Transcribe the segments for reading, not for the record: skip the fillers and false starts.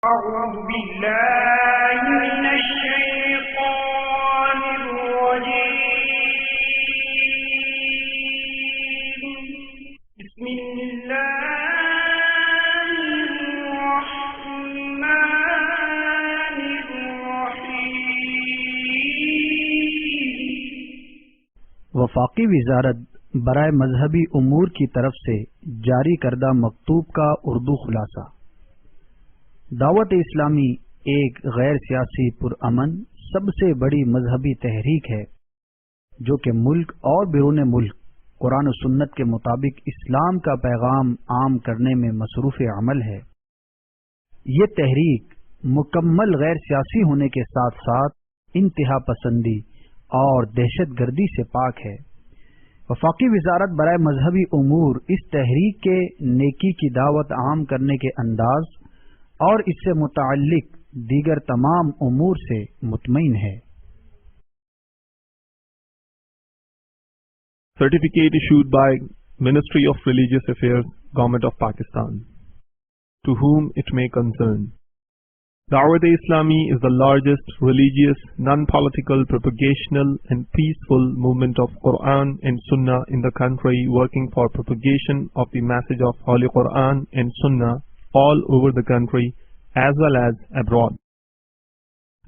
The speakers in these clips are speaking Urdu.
أعوذ بالله من الشيطان الرجيم بسم الله الرحمن الرحيم وفاقی وزارت برائے مذہبی امور کی طرف سے جاری کردہ مکتوب کا اردو خلاصہ۔ دعوت اسلامی ایک غیر سیاسی پرامن سب سے بڑی مذہبی تحریک ہے جو کہ ملک اور بیرون ملک قرآن و سنت کے مطابق اسلام کا پیغام عام کرنے میں مصروف عمل ہے۔ یہ تحریک مکمل غیر سیاسی ہونے کے ساتھ ساتھ انتہا پسندی اور دہشت گردی سے پاک ہے۔ وفاقی وزارت برائے مذہبی امور اس تحریک کے نیکی کی دعوت عام کرنے کے انداز اور اس سے متعلق دیگر تمام امور سے مطمئن ہے۔ Certificate issued by Ministry of Religious Affairs, Government of Pakistan. To whom it may concern. Dawat-e-Islami is the largest religious, non-political, propagational and peaceful movement of Quran and Sunnah in the country, working for propagation of the message of Holy Quran and Sunnah all over the country as well as abroad.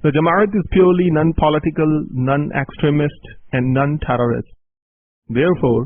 The Jamaat is purely non-political, non-extremist and non-terrorist. Therefore,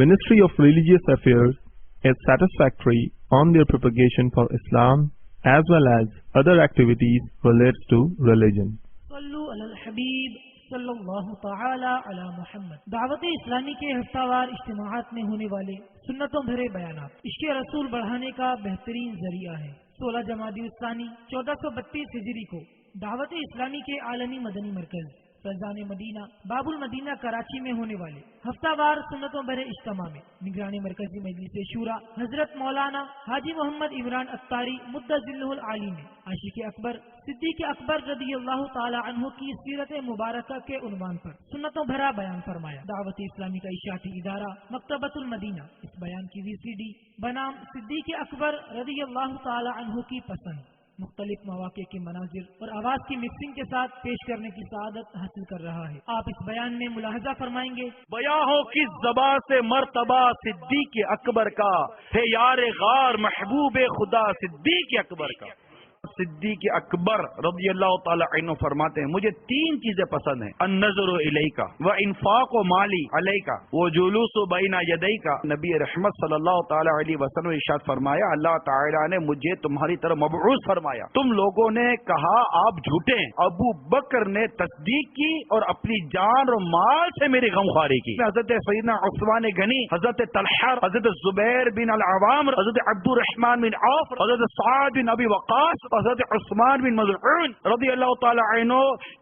Ministry of Religious Affairs is satisfactory on their propagation for Islam as well as other activities related to religion. صلو علی الحبیب صلی اللہ تعالی علی محمد۔ دعوت اسلامی کے ہفتہ وار اجتماعات میں ہونے والے سنتوں بھرے بیانات عشق رسول بڑھانے کا بہترین ذریعہ ہے۔ 16 جمادی الثانی 1432 ہجری کو دعوت اسلامی کے عالمی مدنی مرکز فیضان مدینہ باب المدینہ کراچی میں ہونے والے ہفتہ وار سنتوں بھرے اجتماع میں نگران مرکزی مجلس شورا حضرت مولانا حاجی محمد عمران اتاری مدظلہ العالی نے عاشق اکبر صدیق اکبر رضی اللہ تعالی عنہ کی سیرت مبارکہ کے عنوان پر سنتوں بھرا بیان فرمایا۔ دعوت اسلامی کا اشاعتی ادارہ مکتبۃ المدینہ اس بیان کی VCD بنام صدیق اکبر رضی اللہ تعالی عنہ کی پسند مختلف مواقع کے مناظر اور آواز کی مکسنگ کے ساتھ پیش کرنے کی سعادت حاصل کر رہا ہے۔ آپ اس بیان میں ملاحظہ فرمائیں گے۔ بیاں ہو کس زباں سے مرتبہ صدیق اکبر کا ہے، یار غار محبوب خدا صدیق اکبر کا۔ صدیق اکبر رضی اللہ تعالی عنہ فرماتے ہیں مجھے 3 چیزیں پسند ہیں، النظر الیک و انفاق مالی علیک و جلوس بین یدیک۔ نبی رحمت صلی اللہ تعالی علیہ وسلم نے ارشاد فرمایا اللہ تعالی نے مجھے تمہاری طرف مبعوث فرمایا۔ تم لوگوں نے کہا آپ جھوٹے ہیں، ابو بکر نے تصدیق کی اور اپنی جان اور مال سے میری غمخواری کی۔ حضرت سیدنا عثمان غنی، حضرت طلحہ، حضرت زبیر بن العوام، حضرت عبد الرحمن بن عوف، حضرت سعد بن ابی وقاص، حضرت عثمان بن مظعون رضی اللہ تعالی عنہ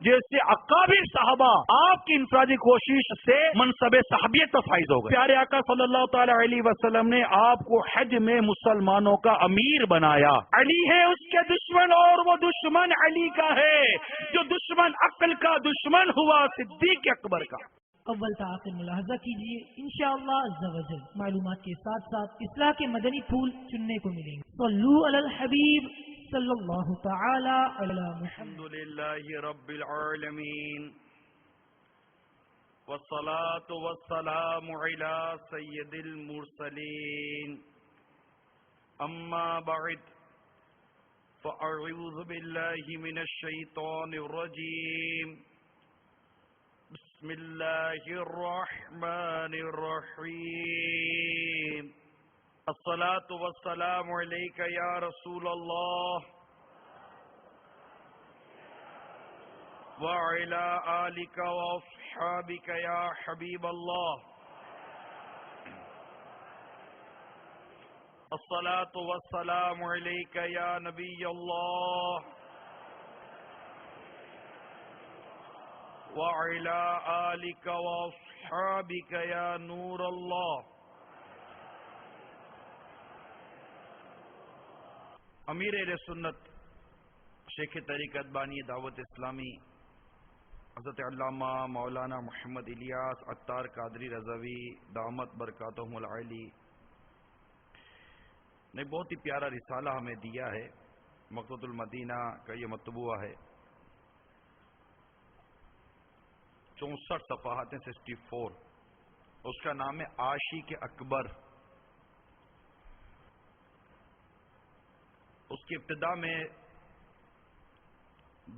جیسے اکابر صحابہ آپ کی انفرادی کوشش سے منصب صحابیت پر فائز ہو گئے۔ پیارے آقا صلی اللہ تعالی علیہ وسلم نے آپ کو حج میں مسلمانوں کا امیر بنایا۔ علی ہے اس کے دشمن اور وہ دشمن علی کا ہے، جو دشمن عقل کا دشمن ہوا صدیق اکبر کا۔ اول تا آخر ملاحظہ کیجیے، انشاءاللہ عز و جل معلومات کے ساتھ ساتھ اصلاح کے مدنی پھول چننے کو ملیں گے۔ صلو علی الحبیب صلی اللہ تعالی علی محمد۔ الحمدللہ رب العالمین والصلاة والسلام علی سید المرسلین، اما بعد فاعوذ باللہ من الشیطان الرجیم، بسم اللہ الرحمن الرحیم، الصلاة والسلام علیک یا رسول اللہ وعلی آلک واصحابک یا حبیب اللہ، الصلاة والسلام علیک یا نبی اللہ وعلی آلک واصحابک یا نور اللہ۔ امیر اہل سنت شیخ طریقت بانی دعوت اسلامی حضرت علامہ مولانا محمد الیاس عطار قادری رضوی دامت برکاتہم العالی نے بہت ہی پیارا رسالہ ہمیں دیا ہے۔ مقتۃ المدینہ کا یہ مطبوعہ ہے، 64 صفحات ہیں، 64۔ اس کا نام ہے عاشق اکبر۔ اس کی ابتدا میں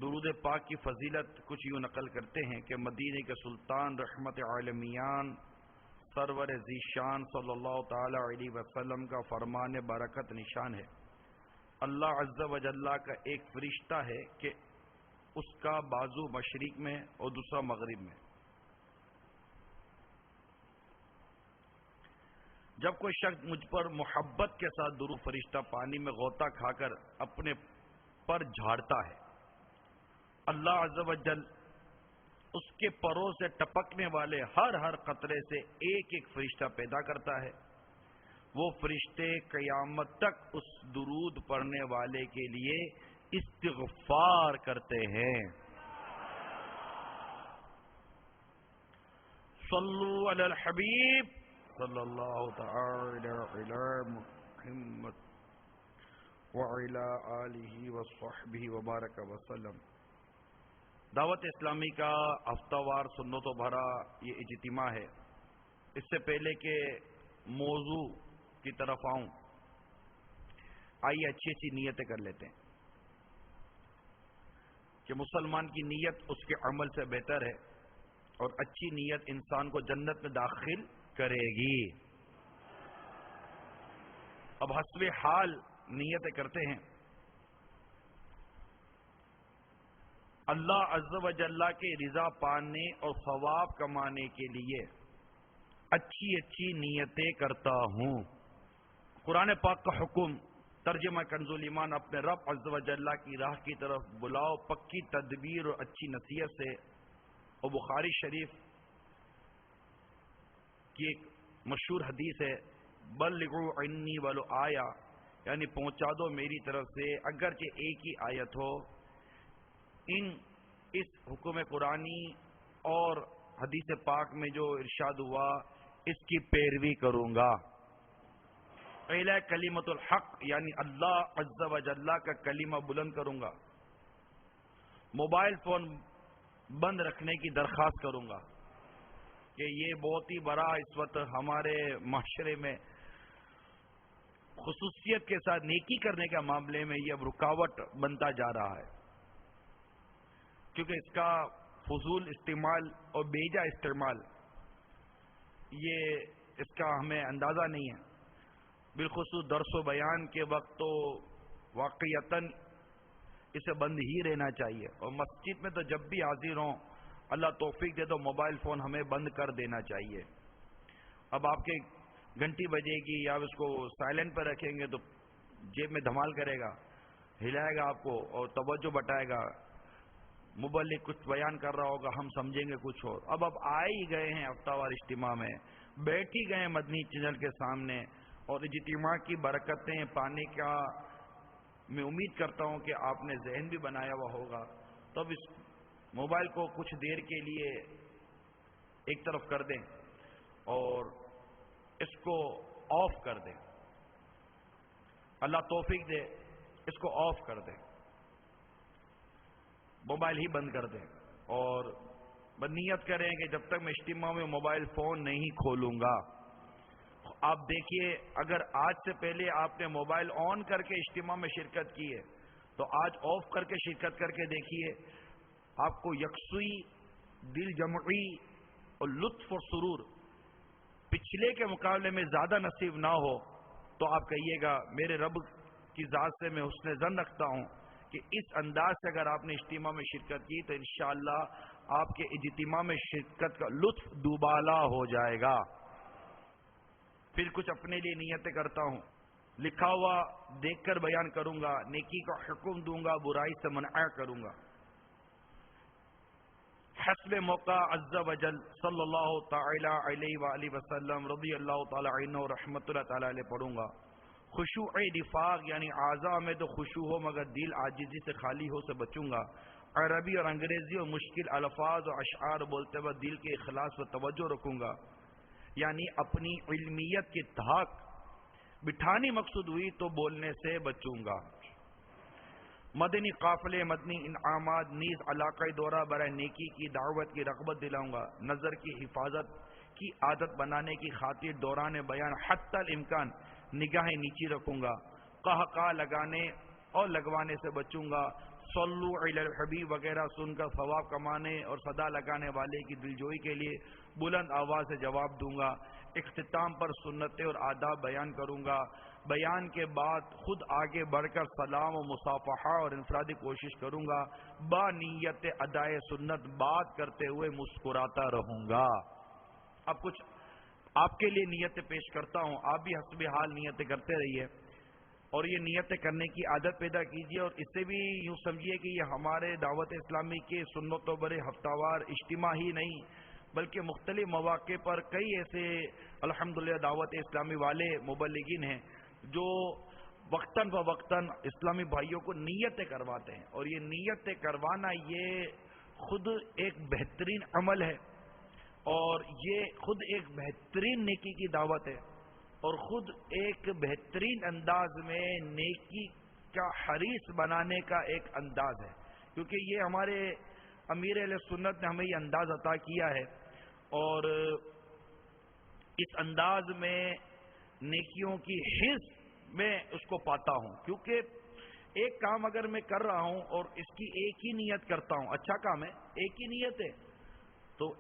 درود پاک کی فضیلت کچھ یوں نقل کرتے ہیں کہ مدینے کے سلطان رحمت عالمیان سرور ذیشان صلی اللہ تعالی علیہ وسلم کا فرمان برکت نشان ہے، اللہ عز و جل کا ایک فرشتہ ہے کہ اس کا بازو مشرق میں اور دوسرا مغرب میں۔ جب کوئی شخص مجھ پر محبت کے ساتھ درود، فرشتہ پانی میں غوطہ کھا کر اپنے پر جھاڑتا ہے، اللہ عز و جل اس کے پروں سے ٹپکنے والے ہر قطرے سے ایک ایک فرشتہ پیدا کرتا ہے۔ وہ فرشتے قیامت تک اس درود پڑھنے والے کے لیے استغفار کرتے ہیں۔ صلو علی الحبیب صلی اللہ تعالی علی محمد وعلی آلہ وصحبہ وبارک وسلم۔ دعوت اسلامی کا ہفتہ وار سنتوں بھرا یہ اجتماع ہے۔ اس سے پہلے کہ موضوع کی طرف آؤں، آئیے اچھی نیتیں کر لیتے ہیں کہ مسلمان کی نیت اس کے عمل سے بہتر ہے، اور اچھی نیت انسان کو جنت میں داخل کرے گی۔ اب حسب حال نیتیں کرتے ہیں۔ اللہ عز و جل کے رضا پانے اور ثواب کمانے کے لیے اچھی نیتیں کرتا ہوں۔ قرآن پاک کا حکم، ترجمہ کنز الایمان، اپنے رب عز و جل کی راہ کی طرف بلاؤ پکی تدبیر اور اچھی نصیحت سے۔ اور بخاری شریف کی ایک مشہور حدیث ہے، بلغوا عنی ولو آیا، یعنی پہنچا دو میری طرف سے اگرچہ ایک ہی آیت ہو۔ اس حکم قرآنی اور حدیث پاک میں جو ارشاد ہوا اس کی پیروی کروں گا۔ اعلی کلمۃ الحق، یعنی اللہ عز و جل کا کلمہ بلند کروں گا۔ موبائل فون بند رکھنے کی درخواست کروں گا کہ یہ بہت ہی بڑا اس وقت ہمارے معاشرے میں خصوصیت کے ساتھ نیکی کرنے کے معاملے میں یہ اب رکاوٹ بنتا جا رہا ہے، کیونکہ اس کا فضول استعمال اور بیجا استعمال یہ اس کا ہمیں اندازہ نہیں ہے۔ بالخصوص درس و بیان کے وقت تو واقعتاً اسے بند ہی رہنا چاہیے، اور مسجد میں تو جب بھی حاضر ہوں اللہ توفیق دے تو موبائل فون ہمیں بند کر دینا چاہیے۔ اب آپ کے گھنٹی بجے گی یا اس کو سائلنٹ پر رکھیں گے تو جیب میں دھمال کرے گا، ہلائے گا آپ کو اور توجہ بٹائے گا، مبلغ کچھ بیان کر رہا ہوگا، ہم سمجھیں گے کچھ اور۔ اب آئے ہی گئے ہیں ہفتہ وار اجتماع میں، بیٹھ ہی گئے ہیں مدنی چینل کے سامنے، اور اجتماع کی برکتیں پانے کا میں امید کرتا ہوں کہ آپ نے ذہن بھی بنایا ہوا ہوگا۔ تو اب اس موبائل کو کچھ دیر کے لیے ایک طرف کر دیں اور اس کو آف کر دیں، اللہ توفیق دے اس کو آف کر دیں، موبائل ہی بند کر دیں، اور نیت کریں کہ جب تک میں اجتماع میں موبائل فون نہیں کھولوں گا۔ آپ دیکھیے، اگر آج سے پہلے آپ نے موبائل آن کر کے اجتماع میں شرکت کی ہے تو آج آف کر کے شرکت کر کے دیکھیے، آپ کو یکسوئی، دل جمعی اور لطف اور سرور پچھلے کے مقابلے میں زیادہ نصیب نہ ہو تو آپ کہیے گا میرے رب کی ذات سے میں حسن ظن رکھتا ہوں کہ اس انداز سے اگر آپ نے اجتماع میں شرکت کی تو انشاءاللہ آپ کے اجتماع میں شرکت کا لطف دوبالا ہو جائے گا۔ پھر کچھ اپنے لیے نیتیں کرتا ہوں، لکھا ہوا دیکھ کر بیان کروں گا، نیکی کا حکم دوں گا، برائی سے منع کروں گا۔ حسب موقع عز و جل صلی اللہ تعالی علیہ وآلہ وسلم رضی اللہ تعالی عنہ رحمت اللہ تعالی علیہ پڑھوں گا۔ خشوع نفاق یعنی اعضاء میں تو خشوع ہو مگر دل عاجزی سے خالی ہو سے بچوں گا۔ عربی اور انگریزی اور مشکل الفاظ اور اشعار بولتے وقت دل کے اخلاص پر توجہ رکھوں گا، یعنی اپنی علمیت کی دھاک بٹھانی مقصود ہوئی تو بولنے سے بچوں گا۔ مدنی قافلے مدنی انعامات نیز علاقائی دورہ برائے نیکی کی دعوت کی رغبت دلاؤں گا. نظر کی حفاظت کی عادت بنانے کی خاطر دوران بیان حتی الامکان نگاہیں نیچی رکھوں گا. قہقہ لگانے اور لگوانے سے بچوں گا. صلو علی الحبیب وغیرہ سن کر ثواب کمانے اور صدا لگانے والے کی دلجوئی کے لیے بلند آواز سے جواب دوں گا. اختتام پر سنتیں اور آداب بیان کروں گا. بیان کے بعد خود آگے بڑھ کر سلام و مصافحہ اور انفرادی کوشش کروں گا. با نیت ادائے سنت بات کرتے ہوئے مسکراتا رہوں گا. اب کچھ آپ کے لیے نیتیں پیش کرتا ہوں، آپ بھی حسب حال نیتیں کرتے رہیے اور یہ نیتیں کرنے کی عادت پیدا کیجیے. اور اس سے بھی یوں سمجھیے کہ یہ ہمارے دعوت اسلامی کے سنتوں برے ہفتہ وار اجتماع ہی نہیں بلکہ مختلف مواقع پر کئی ایسے الحمدللہ دعوت اسلامی والے مبلغین ہیں جو وقتاً فوقتاً اسلامی بھائیوں کو نیتیں کرواتے ہیں. اور یہ نیتیں کروانا یہ خود ایک بہترین عمل ہے اور یہ خود ایک بہترین نیکی کی دعوت ہے اور خود ایک بہترین انداز میں نیکی کا حریص بنانے کا ایک انداز ہے، کیونکہ یہ ہمارے امیر اہل سنت نے ہمیں یہ انداز عطا کیا ہے اور اس انداز میں نیکیوں کی حرص میں اس کو پاتا ہوں. کیونکہ ایک کام اگر میں کر رہا ہوں اور اس کی ایک ہی نیت کرتا ہوں، اچھا کام ہے، ایک ہی نیت ہے تو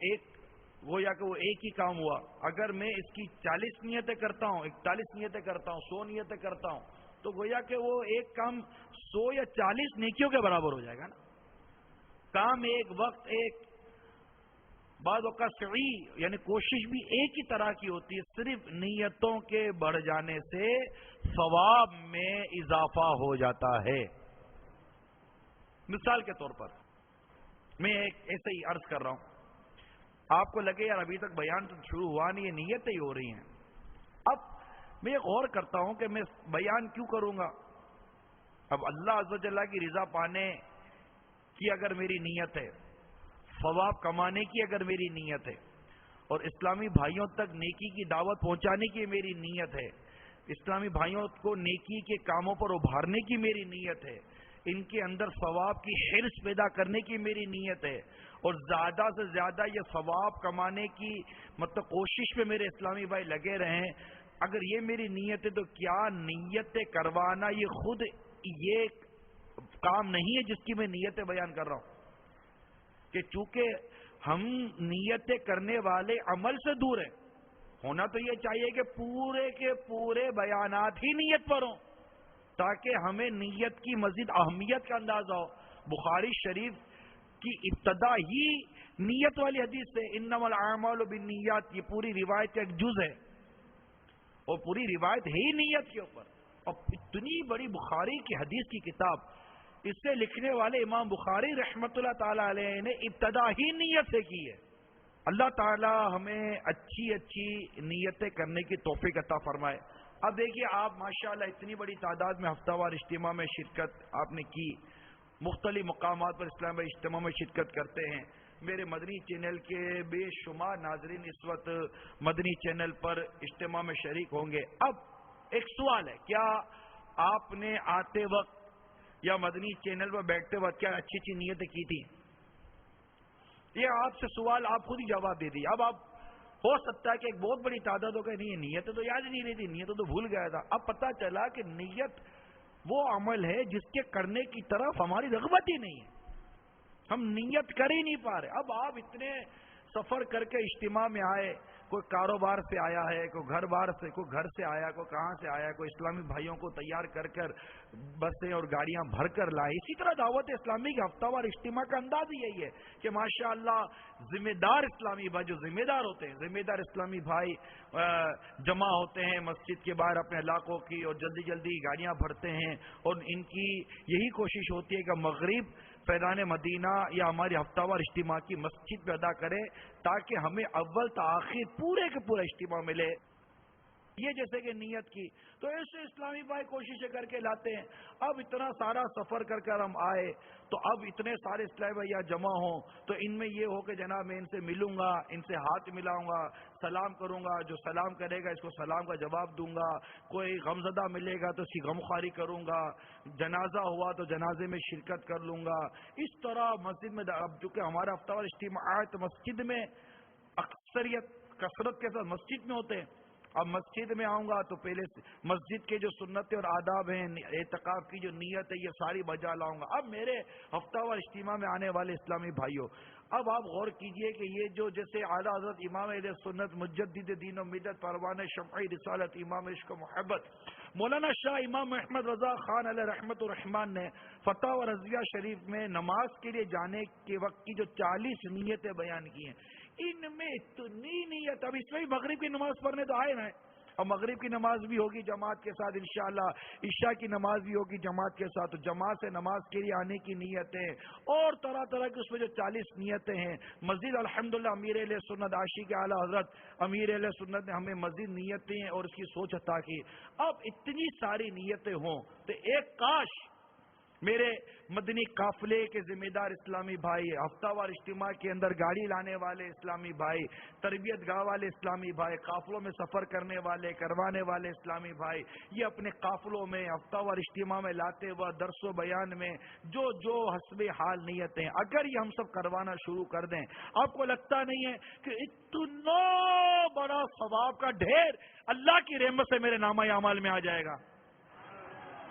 وہ یا کہ وہ ایک ہی کام ہوا. اگر میں اس کی 40 نیتیں کرتا ہوں، 41 نیتیں کرتا ہوں، 100 نیتیں کرتا ہوں تو گویا کہ وہ ایک کام 100 یا 40 نیکیوں کے برابر ہو جائے گا نا. کام ایک، وقت ایک، بعض اوقات سعی یعنی کوشش بھی ایک ہی طرح کی ہوتی ہے. صرف نیتوں کے بڑھ جانے سے ثواب میں اضافہ ہو جاتا ہے. مثال کے طور پر میں ایک ایسے ہی عرض کر رہا ہوں، آپ کو لگے یار ابھی تک بیان تو شروع ہوا نہیں، یہ نیتیں ہی ہو رہی ہیں. اب میں غور کرتا ہوں کہ میں بیان کیوں کروں گا. اب اللہ عز و جل کی رضا پانے کی اگر میری نیت ہے، ثواب کمانے کی اگر میری نیت ہے اور اسلامی بھائیوں تک نیکی کی دعوت پہنچانے کی میری نیت ہے، اسلامی بھائیوں کو نیکی کے کاموں پر ابھارنے کی میری نیت ہے، ان کے اندر ثواب کی حرص پیدا کرنے کی میری نیت ہے اور زیادہ سے زیادہ یہ ثواب کمانے کی مطلب کوشش میں میرے اسلامی بھائی لگے رہیں، اگر یہ میری نیت ہے تو کیا نیتیں کروانا یہ خود یہ کام نہیں ہے جس کی میں نیتیں بیان کر رہا ہوں؟ کہ چونکہ ہم نیتیں کرنے والے عمل سے دور ہیں، ہونا تو یہ چاہیے کہ پورے کے پورے بیانات ہی نیت پر ہوں تاکہ ہمیں نیت کی مزید اہمیت کا اندازہ ہو. بخاری شریف کی ابتدا ہی نیت والی حدیث سے انما الاعمال بالنیات، یہ پوری روایت کا ایک جز ہے اور پوری روایت ہے ہی نیت کے اوپر. اور اتنی بڑی بخاری کی حدیث کی کتاب، اس سے لکھنے والے امام بخاری رحمت اللہ تعالی علیہ نے ابتدا ہی نیت سے کی ہے. اللہ تعالی ہمیں اچھی اچھی نیتیں کرنے کی توفیق عطا فرمائے. اب دیکھیے آپ ماشاءاللہ اتنی بڑی تعداد میں ہفتہ وار اجتماع میں شرکت آپ نے کی، مختلف مقامات پر اسلام بھائی اجتماع میں شرکت کرتے ہیں. میرے مدنی چینل کے بے شمار ناظرین اس وقت مدنی چینل پر اجتماع میں شریک ہوں گے. اب ایک سوال ہے، کیا آپ نے آتے وقت یا مدنی چینل پر بیٹھتے وقت کیا اچھی اچھی نیتیں کی تھی؟ یہ آپ سے سوال آپ خود ہی جواب دے دیے. اب آپ ہو سکتا ہے کہ ایک بہت بڑی تعداد ہو گئی نہیں، نیتیں تو یاد ہی نہیں رہتی، نیتیں تو بھول گیا تھا. اب پتہ چلا کہ نیت وہ عمل ہے جس کے کرنے کی طرف ہماری رغبت ہی نہیں ہے، ہم نیت کر ہی نہیں پا رہے. اب آپ اتنے سفر کر کے اجتماع میں آئے، کوئی کاروبار سے آیا ہے، کوئی گھر بار سے، کوئی گھر سے آیا، کوئی کہاں سے آیا، کوئی اسلامی بھائیوں کو تیار کر کر بسیں اور گاڑیاں بھر کر لائے. اسی طرح دعوت اسلامی کے ہفتہ وار اجتماع کا انداز ہی یہی ہے کہ ماشاءاللہ ذمہ دار اسلامی بھائی جو ذمہ دار ہوتے ہیں، ذمہ دار اسلامی بھائی جمع ہوتے ہیں مسجد کے باہر اپنے علاقوں کی اور جلدی جلدی گاڑیاں بھرتے ہیں اور ان کی یہی کوشش ہوتی ہے کہ مغرب فیضان مدینہ یا ہماری ہفتہ وار اجتماع کی مسجد پہ ادا کرے تاکہ ہمیں اول تا آخر پورے کے پورا اجتماع ملے. یہ جیسے کہ نیت کی، تو ایسے اسلامی بھائی کوششیں کر کے لاتے ہیں۔ اب اتنا سارا سفر کر کر ہم آئے تو اب اتنے سارے اسلامی بھائی یہاں جمع ہوں تو ان میں یہ ہو کہ جناب میں ان سے ملوں گا، ان سے ہاتھ ملاؤں گا، سلام کروں گا، جو سلام کرے گا اس کو سلام کا جواب دوں گا، کوئی غمزدہ ملے گا تو اس کی غمخواری کروں گا، جنازہ ہوا تو جنازے میں شرکت کر لوں گا۔ اس طرح مسجد میں اب چونکہ ہمارا ہفتہ وار اجتماعات مسجد میں اکثریت کثرت کے ساتھ مسجد میں ہوتے ہیں، اب مسجد میں آؤں گا تو پہلے مسجد کے جو سنتیں اور آداب ہیں، اعتکاف کی جو نیت ہے، یہ ساری بجا لاؤں گا۔ اب میرے ہفتہ وار اجتماع میں آنے والے اسلامی بھائیوں، اب آپ غور کیجئے کہ یہ جو جیسے اعلیٰ حضرت امام اہل سنت مجدد دین و ملت پروانہ شمعی رسالت امام عشق و محبت مولانا شاہ امام احمد رضا خان علیہ رحمت الرحمان نے فتح و رضویہ شریف میں نماز کے لیے جانے کے وقت کی جو 40 نیتیں بیان کی ہیں، ان میں اتنی نیت، اب اس میں مغرب کی نماز پڑھنے تو آئے نا، اور مغرب کی نماز بھی ہوگی جماعت کے ساتھ انشاءاللہ، عشاء کی نماز بھی ہوگی جماعت کے ساتھ، تو جماعت سے نماز کے لیے آنے کی نیتیں اور طرح طرح کی اس میں جو 40 نیتیں ہیں۔ مزید الحمدللہ امیر اہل سنت عاشق اعلیٰ حضرت امیر اہل سنت نے ہمیں مزید نیتیں اور اس کی سوچ عطا کی۔ اب اتنی ساری نیتیں ہوں تو ایک کاش میرے مدنی قافلے کے ذمہ دار اسلامی بھائی، ہفتہ وار اجتماع کے اندر گاڑی لانے والے اسلامی بھائی، تربیت گاہ والے اسلامی بھائی، قافلوں میں سفر کرنے والے کروانے والے اسلامی بھائی، یہ اپنے قافلوں میں ہفتہ وار اجتماع میں لاتے ہوئے درس و بیان میں جو حسب حال نیتیں، اگر یہ ہم سب کروانا شروع کر دیں، آپ کو لگتا نہیں ہے کہ اتنا بڑا ثواب کا ڈھیر اللہ کی رحمت سے میرے نامہ اعمال میں آ جائے گا؟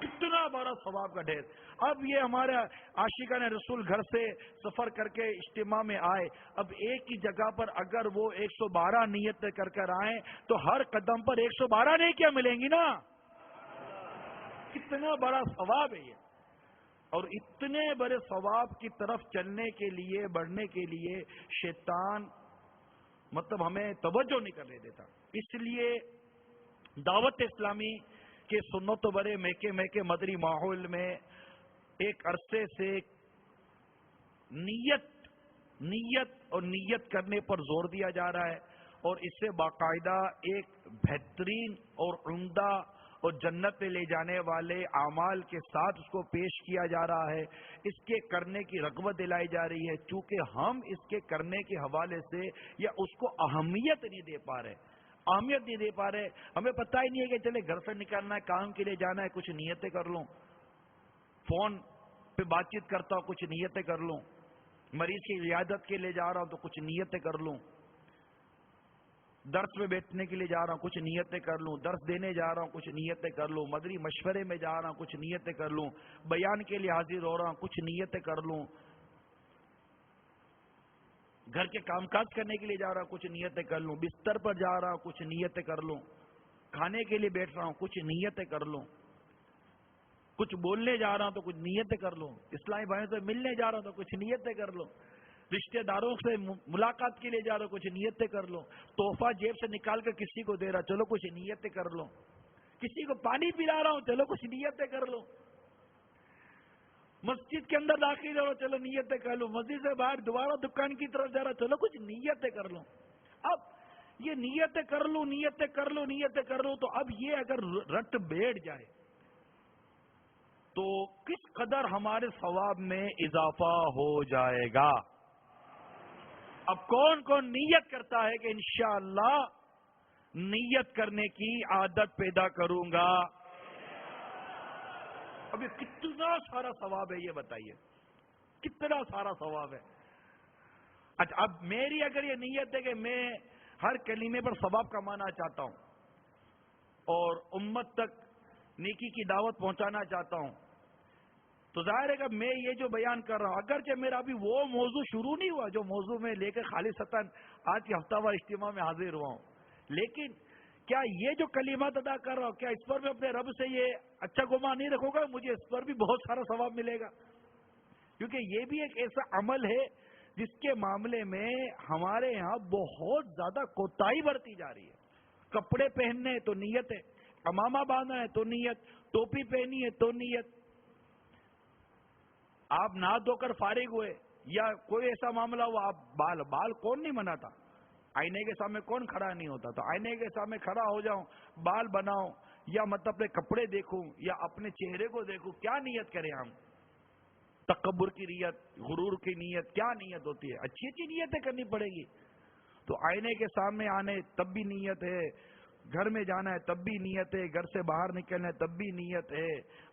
کتنا بڑا ثواب کا ڈھیر۔ اب یہ ہمارے عاشقان رسول گھر سے سفر کر کے اجتماع میں آئے، اب ایک ہی جگہ پر اگر وہ 112 نیتیں کر کر آئیں تو ہر قدم پر 112 نیکیاں ملیں گی نا، کتنا بڑا ثواب ہے یہ۔ اور اتنے بڑے ثواب کی طرف چلنے کے لیے، بڑھنے کے لیے شیطان مطلب ہمیں توجہ نہیں کرنے دیتا۔ اس لیے دعوت اسلامی کہ سنت و برے میکے میکے مدری ماحول میں ایک عرصے سے نیت اور نیت کرنے پر زور دیا جا رہا ہے، اور اس سے باقاعدہ ایک بہترین اور عمدہ اور جنت میں لے جانے والے اعمال کے ساتھ اس کو پیش کیا جا رہا ہے، اس کے کرنے کی رغبت دلائی جا رہی ہے، چونکہ ہم اس کے کرنے کے حوالے سے یا اس کو اہمیت نہیں دے پا رہے، ہمیں پتہ ہی نہیں ہے کہ چلے گھر سے نکلنا ہے، کام کے لیے جانا ہے، کچھ نیتیں کر لوں، فون پہ بات چیت کرتا ہوں کچھ نیتیں کر لوں، مریض کی عیادت کے لیے جا رہا ہوں تو کچھ نیتیں کر لوں، درس میں بیٹھنے کے لیے جا رہا ہوں کچھ نیتیں کر لوں، درس دینے جا رہا ہوں کچھ نیتیں کر لوں، مدری مشورے میں جا رہا ہوں کچھ نیتیں کر لوں، بیان کے لیے حاضر ہو رہا ہوں کچھ نیتیں کر لوں، گھر کے کام کاج کرنے کے لیے جا رہا ہوں کچھ نیتیں کر لوں، بستر پر جا رہا ہوں کچھ نیتیں کر لوں، کھانے کے لیے بیٹھ رہا ہوں کچھ نیتیں کر لوں، کچھ بولنے جا رہا ہوں تو کچھ نیتیں کر لوں، اسلامی بھائیوں سے ملنے جا رہا ہوں تو کچھ نیتیں کر لوں، رشتہ داروں سے ملاقات کے لیے جا رہا ہوں کچھ نیتیں کر لوں، تحفہ جیب سے نکال کر کسی کو دے رہا چلو کچھ نیتیں کر لوں، کسی کو پانی پلا رہا ہوں چلو کچھ نیتیں کر لوں، مسجد کے اندر داخل ہو چلو نیتیں کر لوں، مسجد سے باہر دوبارہ دکان کی طرف جا رہا چلو کچھ نیتیں کر لوں۔ اب یہ نیتیں کر لوں تو اب یہ اگر رٹ بیٹھ جائے تو کس قدر ہمارے ثواب میں اضافہ ہو جائے گا۔ اب کون کون نیت کرتا ہے کہ انشاءاللہ نیت کرنے کی عادت پیدا کروں گا؟ اب یہ کتنا سارا ثواب ہے یہ بتائیے، کتنا سارا ثواب ہے۔ اچھا اب میری اگر یہ نیت ہے کہ میں ہر کلمے پر ثواب کمانا چاہتا ہوں اور امت تک نیکی کی دعوت پہنچانا چاہتا ہوں، تو ظاہر ہے کہ میں یہ جو بیان کر رہا ہوں، اگرچہ میرا ابھی وہ موضوع شروع نہیں ہوا جو موضوع میں لے کر خالصتاً آج کی ہفتہ وار اجتماع میں حاضر ہوا ہوں، لیکن کیا یہ جو کلمات ادا کر رہا ہوں کیا اس پر میں اپنے رب سے یہ اچھا گمان نہیں رکھوں گا مجھے اس پر بھی بہت سارا ثواب ملے گا؟ کیونکہ یہ بھی ایک ایسا عمل ہے جس کے معاملے میں ہمارے یہاں بہت زیادہ کوتاہی برتی جا رہی ہے۔ کپڑے پہننے تو نیت ہے، امامہ باندھنا ہے تو نیت، ٹوپی پہنی ہے تو نیت، آپ نہا دھو کر فارغ ہوئے یا کوئی ایسا معاملہ ہوا آپ بال کون نہیں مناتا، آئینے کے سامنے کون کھڑا نہیں ہوتا؟ تو آئینے کے سامنے کھڑا ہو جاؤں، بال بناؤں یا مطلب اپنے کپڑے دیکھوں یا اپنے چہرے کو دیکھوں، کیا نیت کریں ہم؟ تکبر کی نیت، غرور کی نیت، کیا نیت ہوتی ہے؟ اچھی اچھی نیتیں کرنی پڑے گی. تو آئینے کے سامنے آنے تب بھی نیت ہے، گھر میں جانا ہے تب بھی نیت ہے، گھر سے باہر نکلنا ہے تب بھی نیت ہے،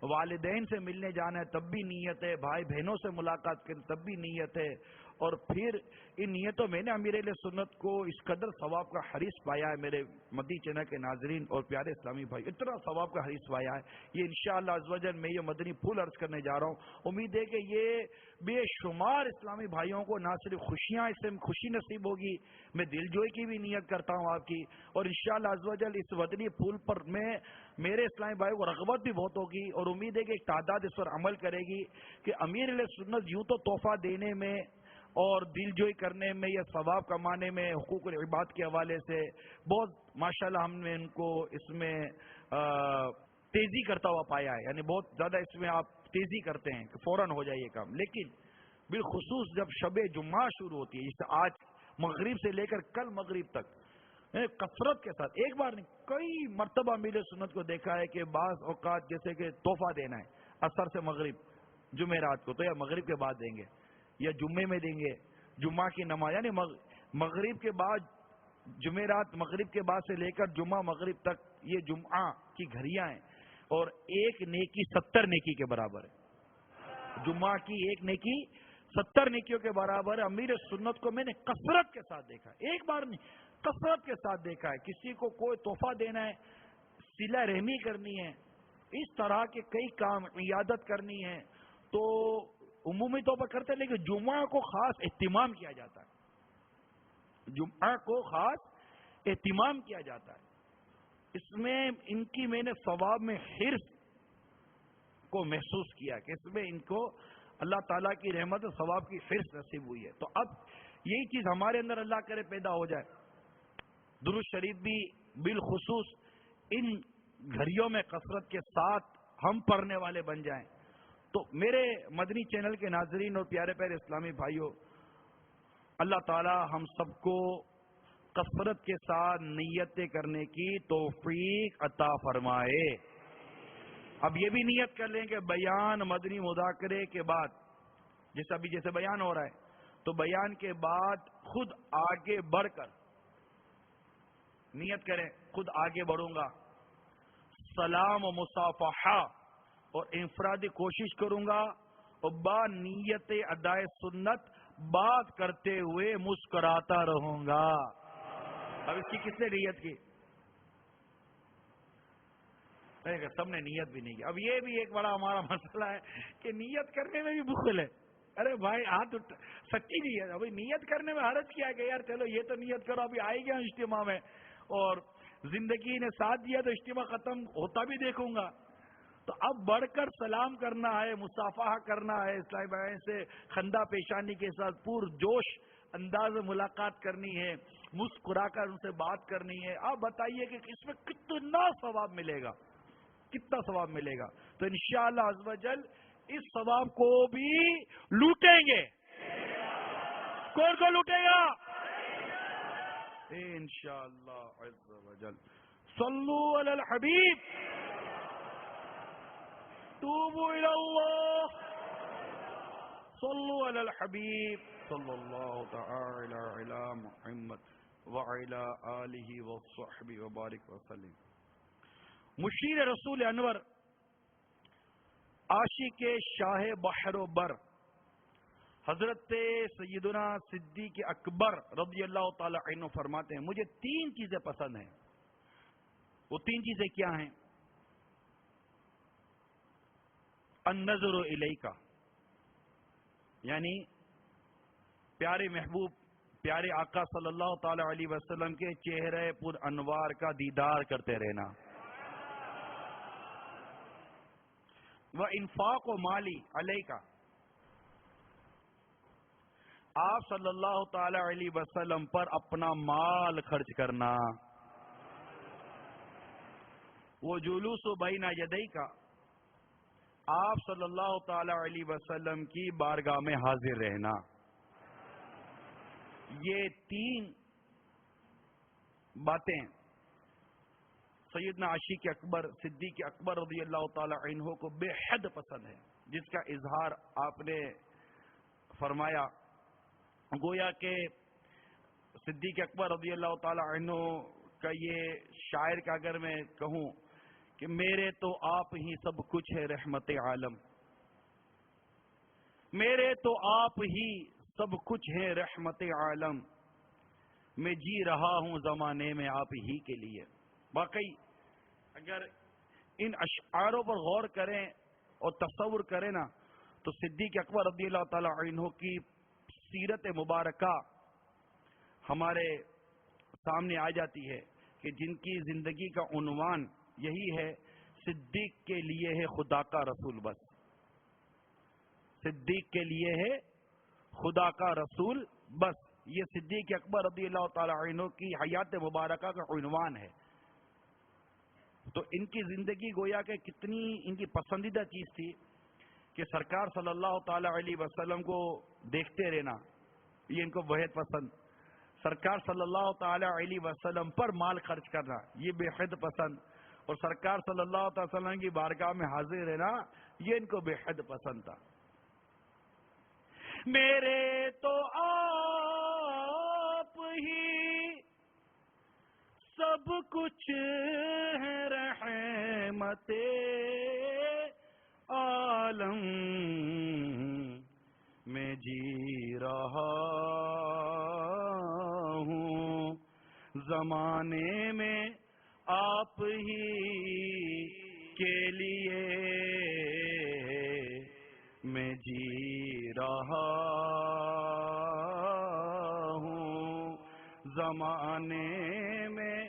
والدین سے ملنے جانا ہے تب بھی نیت ہے، بھائی بہنوں سے ملاقات کرنا تب بھی نیت ہے. اور پھر ان نیتوں میں نے امیر اہل سنت کو اس قدر ثواب کا حریص پایا ہے. میرے مدنی چینل کے ناظرین اور پیارے اسلامی بھائی، اتنا ثواب کا حریص پایا ہے. یہ انشاءاللہ عز و جل میں یہ مدنی پھول عرض کرنے جا رہا ہوں. امید ہے کہ یہ بے شمار اسلامی بھائیوں کو نہ صرف خوشیاں، اس سے خوشی نصیب ہوگی، میں دل جوئی کی بھی نیت کرتا ہوں آپ کی، اور انشاءاللہ عز و جل اس مدنی پھول پر میرے اسلامی بھائیوں کو رغبت بھی بہت ہوگی، اور امید ہے کہ ایک تعداد اس پر عمل کرے گی کہ امیر علیہ سنت یوں تو تحفہ دینے میں اور دل جوئی کرنے میں یا ثواب کمانے میں حقوق العباد کے حوالے سے بہت ماشاءاللہ ہم نے ان کو اس میں تیزی کرتا ہوا پایا ہے. یعنی بہت زیادہ اس میں آپ تیزی کرتے ہیں کہ فوراً ہو جائے یہ کام. لیکن بالخصوص جب شب جمعہ شروع ہوتی ہے، جسے آج مغرب سے لے کر کل مغرب تک کثرت کے ساتھ، ایک بار نہیں کئی مرتبہ امیر سنت کو دیکھا ہے کہ بعض اوقات جیسے کہ تحفہ دینا ہے عصر سے مغرب جمعرات کو، تو یا مغرب کے بعد دیں گے یا جمعے میں دیں گے، جمعہ کی نماز یعنی مغرب کے بعد، جمعرات مغرب کے بعد سے لے کر جمعہ مغرب تک یہ جمعہ کی گھڑیاں ہیں، اور ایک نیکی 70 نیکی کے برابر ہے. جمعہ کی ایک نیکی 70 نیکیوں کے برابر ہے. امیر سنت کو میں نے کثرت کے ساتھ دیکھا ہے، ایک بار نہیں کثرت کے ساتھ دیکھا ہے. کسی کو کوئی تحفہ دینا ہے، صلہ رحمی کرنی ہے، اس طرح کے کئی کام، عیادت کرنی ہے، تو عمومی طور پر کرتے ہیں، لیکن جمعہ کو خاص اہتمام کیا جاتا ہے. جمعہ کو خاص اہتمام کیا جاتا ہے. اس میں ان کی میں نے ثواب میں حرص کو محسوس کیا کہ اس میں ان کو اللہ تعالیٰ کی رحمت و ثواب کی حرص نصیب ہوئی ہے. تو اب یہی چیز ہمارے اندر اللہ کرے پیدا ہو جائے، درود شریف بھی بالخصوص ان گھڑیوں میں کثرت کے ساتھ ہم پڑھنے والے بن جائیں. تو میرے مدنی چینل کے ناظرین اور پیارے پیارے اسلامی بھائیوں، اللہ تعالی ہم سب کو کثرت کے ساتھ نیتیں کرنے کی توفیق عطا فرمائے. اب یہ بھی نیت کر لیں کہ بیان مدنی مذاکرے کے بعد، جیسے بیان ہو رہا ہے، تو بیان کے بعد خود آگے بڑھ کر نیت کریں، خود آگے بڑھوں گا، سلام و مصافحہ اور انفرادی کوشش کروں گا، اور با نیت ادائے سنت بات کرتے ہوئے مسکراتا رہوں گا. اب اس کی کس نے نیت کی؟ سب نے نیت بھی نہیں کی. اب یہ بھی ایک بڑا ہمارا مسئلہ ہے کہ نیت کرنے میں بھی بخل ہے. ارے بھائی ہاتھ سچی نیت، ابھی نیت کرنے میں حرج کیا کہ یار چلو یہ تو نیت کرو، ابھی آئے گیا اجتماع میں، اور زندگی نے ساتھ دیا تو اجتماع ختم ہوتا بھی دیکھوں گا. تو اب بڑھ کر سلام کرنا ہے، مصافحہ کرنا ہے، اسلامی بھائی سے خندہ پیشانی کے ساتھ پور جوش انداز میں ملاقات کرنی ہے، مسکرا کر ان سے بات کرنی ہے. آپ بتائیے کہ اس میں کتنا ثواب ملے گا، کتنا ثواب ملے گا. تو انشاءاللہ عز و جل اس ثواب کو بھی لوٹیں گے. کون کو لوٹے گا؟ انشاءاللہ عز و جل. صلو علی الحبیب، توبوا الی اللہ، صلو علی الحبیب صلی اللہ تعالی علی محمد وعلی آلہ وصحبہ وبارک وسلم. مشیر رسول انور، عاشق شاہ بحر و بر، حضرت سیدنا صدیق اکبر رضی اللہ تعالی عنہ فرماتے ہیں مجھے 3 چیزیں پسند ہیں. وہ 3 چیزیں کیا ہیں؟ النظر الیک، یعنی پیارے محبوب، پیارے آقا صلی اللہ تعالی علیہ وسلم کے چہرے پر انوار کا دیدار کرتے رہنا. وانفاق مالی علیک، آپ صلی اللہ تعالی علیہ وسلم پر اپنا مال خرچ کرنا. وہ جلوس بین یدیک، آپ صلی اللہ تعالی علیہ وسلم کی بارگاہ میں حاضر رہنا. یہ 3 باتیں سیدنا عاشق اکبر صدیق اکبر رضی اللہ تعالی عنہ کو بے حد پسند ہے، جس کا اظہار آپ نے فرمایا. گویا کہ صدیق اکبر رضی اللہ تعالی عنہ کا یہ شاعر کا اگر میں کہوں کہ میرے تو آپ ہی سب کچھ ہے رحمت عالم، میرے تو آپ ہی سب کچھ ہے رحمت عالم، میں جی رہا ہوں زمانے میں آپ ہی کے لیے. واقعی اگر ان اشعاروں پر غور کریں اور تصور کریں نا تو صدیق اکبر رضی اللہ تعالی عنہ کی سیرت مبارکہ ہمارے سامنے آ جاتی ہے کہ جن کی زندگی کا عنوان یہی ہے صدیق کے لیے ہے خدا کا رسول. بس صدیق کے لیے ہے خدا کا رسول بس، یہ صدیق اکبر رضی اللہ تعالی عنہ کی حیات مبارکہ کا عنوان ہے. تو ان کی زندگی گویا کہ کتنی ان کی پسندیدہ چیز تھی کہ سرکار صلی اللہ تعالی علیہ وسلم کو دیکھتے رہنا یہ ان کو بہت پسند، سرکار صلی اللہ تعالی علیہ وسلم پر مال خرچ کرنا یہ بے حد پسند، اور سرکار صلی اللہ تعالی وسلم کی بارگاہ میں حاضر رہنا یہ ان کو بے حد پسند تھا. میرے تو آپ ہی سب کچھ ہے رحمت عالم، میں جی رہا ہوں زمانے میں آپ ہی کے لیے، میں جی رہا ہوں زمانے میں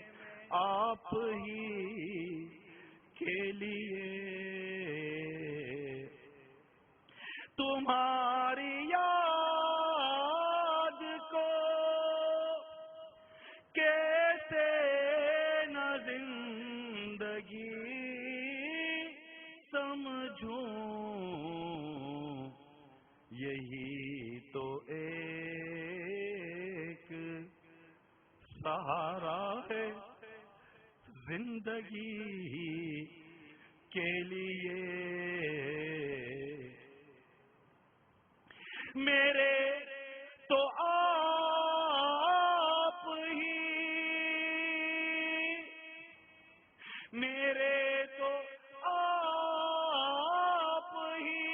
آپ ہی کے لیے. تمہاری یاد کو کیسے نہ زندگی سمجھوں، یہی تو ایک سہارا ہے زندگی کے لیے. میرے تو آپ ہی، میرے تو آپ ہی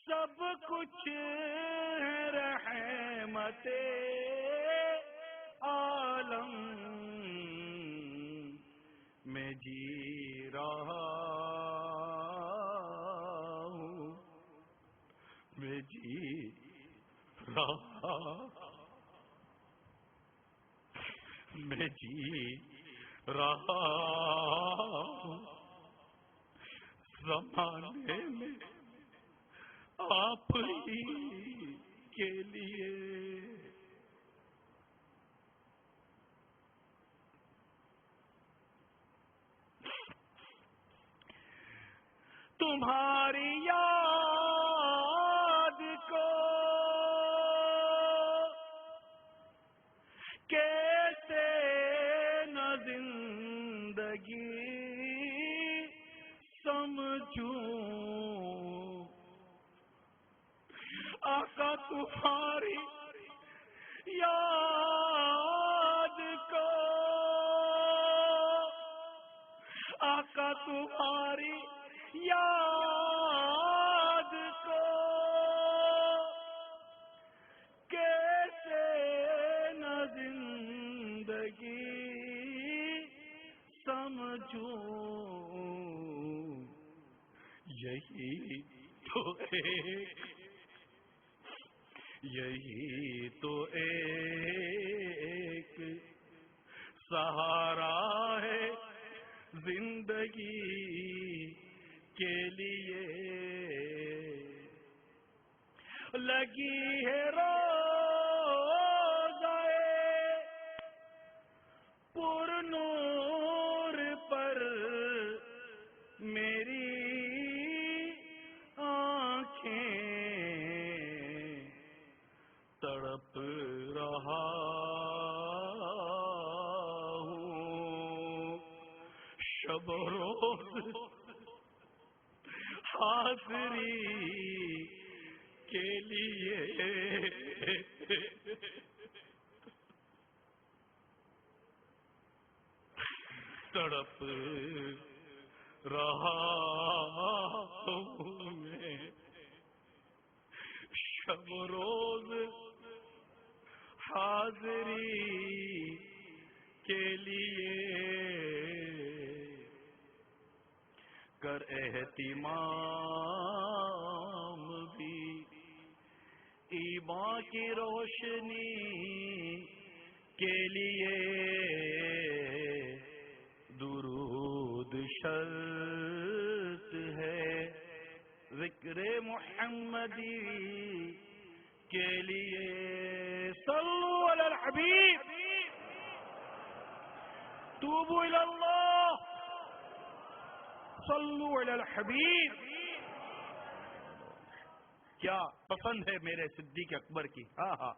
سب کچھ ہے رحمت عالم، میں جی رہا ہوں، میں جی رہا، میں جی رہا ہوں زمانے میں آپ ہی کے لیے. تمہاری یاد کو کیسے نہ زندگی سمجھوں، آقا تمہاری یاد کو، آقا تمہاری یاد کو کیسے نہ زندگی سمجھوں، یہی تو ایک سہارا ہے زندگی کے لیے. لگی ہے روزائے پر نور پر میری آنکھیں، تڑپ رہا شب و روز حاضری کے لیے تڑپ رہا ہوں میں، شب و روز حاضری کے لیے کر اہتمام بھی ایمان کی روشنی کے لیے، درود شرط ہے ذکر محمدی کے لیے، صلو علی الحبیب توبوا الی اللہ صلو علی الحبیب۔ کیا پسند ہے میرے صدیق اکبر کی؟ ہاں ہاں،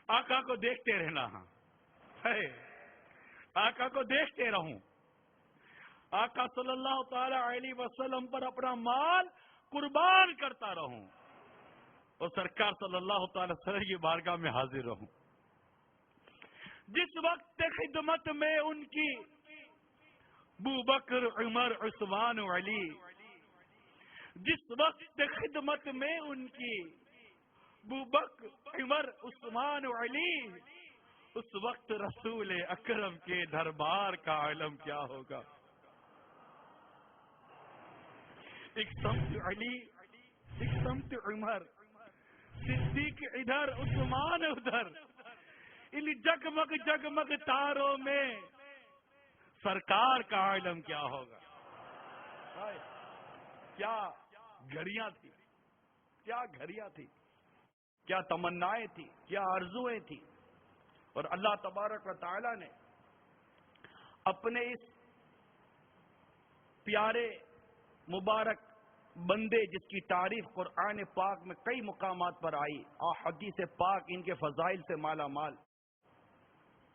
آقا کو دیکھتے رہنا، ہاں آقا کو دیکھتے رہوں، آقا صلی اللہ تعالی علیہ وسلم پر اپنا مال قربان کرتا رہوں، اور سرکار صلی اللہ تعالی وسلم کی بارگاہ میں حاضر رہوں۔ جس وقت خدمت میں ان کی ابو بکر عمر عثمان و علی، جس وقت خدمت میں ان کی ابو بکر عمر عثمان و علی، اس وقت رسول اکرم کے دربار کا علم کیا ہوگا؟ ایک سمت علی، ایک سمت عمر، صدیق ادھر عثمان ادھر، ان جگمگ جگمگ تاروں میں سرکار کا علم کیا ہوگا؟ کیا گھڑیاں تھی، کیا گھڑیاں تھی، کیا تمنائیں تھی، کیا آرزویں تھی، اور اللہ تبارک و تعالی نے اپنے اس پیارے مبارک بندے جس کی تعریف قرآن پاک میں کئی مقامات پر آئی، اور حدیث پاک ان کے فضائل سے مالا مال،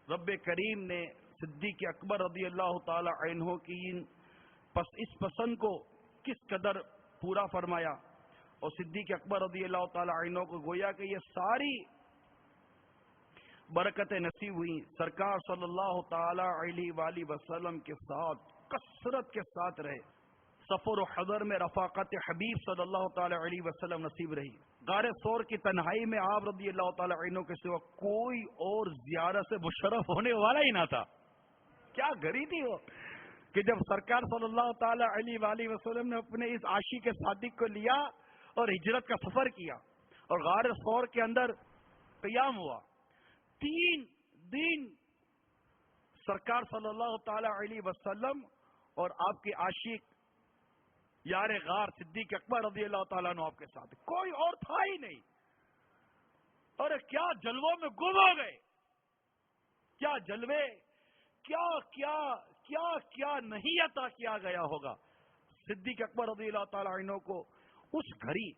رب کریم نے صدیق اکبر رضی اللہ تعالی عنہ کی اس پسند کو کس قدر پورا فرمایا، اور صدیق اکبر رضی اللہ تعالی عنہ کو گویا کہ یہ ساری برکتیں نصیب ہوئی، سرکار صلی اللہ تعالی علیہ وآلہ وسلم کے ساتھ کثرت کے ساتھ رہے، سفر و حضر میں رفاقت حبیب صلی اللہ تعالی علیہ وسلم نصیب رہی، غار ثور کی تنہائی میں آپ رضی اللہ تعالی عنہ کے سوا کوئی اور زیارت سے مشرف ہونے والا ہی نہ تھا۔ کیا گھڑی تھی وہ کہ جب سرکار صلی اللہ تعالی علیہ وآلہ وسلم نے اپنے اس عاشق صادق کو لیا اور ہجرت کا سفر کیا اور غار ثور کے اندر قیام ہوا، 3 دن سرکار صلی اللہ تعالی علیہ وسلم اور آپ کے عاشق یار غار صدیق اکبر رضی اللہ تعالیٰ عنہ آپ کے ساتھ، کوئی اور تھا ہی نہیں، اور کیا جلووں میں گم ہو گئے، کیا جلوے، کیا کیا کیا کیا نہیں عطا کیا گیا ہوگا صدیق اکبر رضی اللہ تعالیٰ عنہ کو اس گھڑی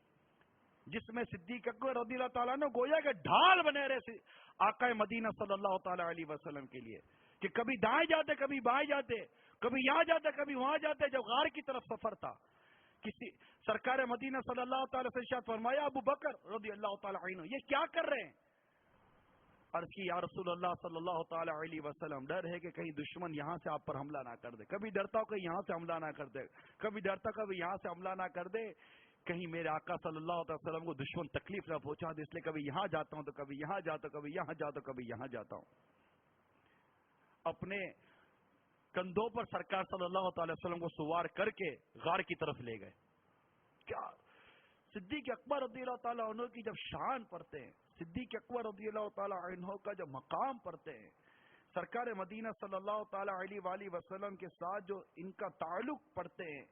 جس میں صدیق اکبر رضی اللہ تعالیٰ عنہ گویا کہ ڈھال بنے رہے آقا مدینہ صلی اللہ تعالیٰ علیہ وسلم کے لیے، کہ کبھی دائیں جاتے کبھی بائیں جاتے، کبھی یہاں جاتے کبھی وہاں جاتے، جب غار کی طرف سفر تھا کسی سرکار مدینہ صلی اللہ تعالی سے ارشاد فرمایا ابو بکر رضی اللہ تعالی عنہ یہ کیا کر رہے ہیں؟ عرض کی یا رسول اللہ صلی اللہ تعالی علیہ وسلم ڈر ہے کہ کہیں دشمن یہاں سے آپ پر حملہ نہ کر دے، کبھی ڈرتا ہوں کہ یہاں سے حملہ نہ کر دے، کبھی ڈرتا کبھی یہاں سے حملہ نہ کر دے، کہیں میرے آقا صلی اللہ علیہ وسلم کو دشمن تکلیف نہ پہنچا دے، اس لیے کبھی یہاں جاتا ہوں تو کبھی یہاں جاتا ہوں، کبھی یہاں جاتا ہوں، کبھی یہاں جاتا ہوں۔ اپنے کندھوں پر سرکار صلی اللہ تعالی وسلم کو سوار کر کے غار کی طرف لے گئے۔ کیا صدیق اکبر رضی اللہ تعالیٰ عنہ کی جب شان پڑھتے ہیں، صدیق اکبر رضی اللہ تعالیٰ عنہ کا جب مقام پڑھتے ہیں، سرکار مدینہ صلی اللہ تعالیٰ علیہ وآلہ وسلم کے ساتھ جو ان کا تعلق پڑھتے ہیں،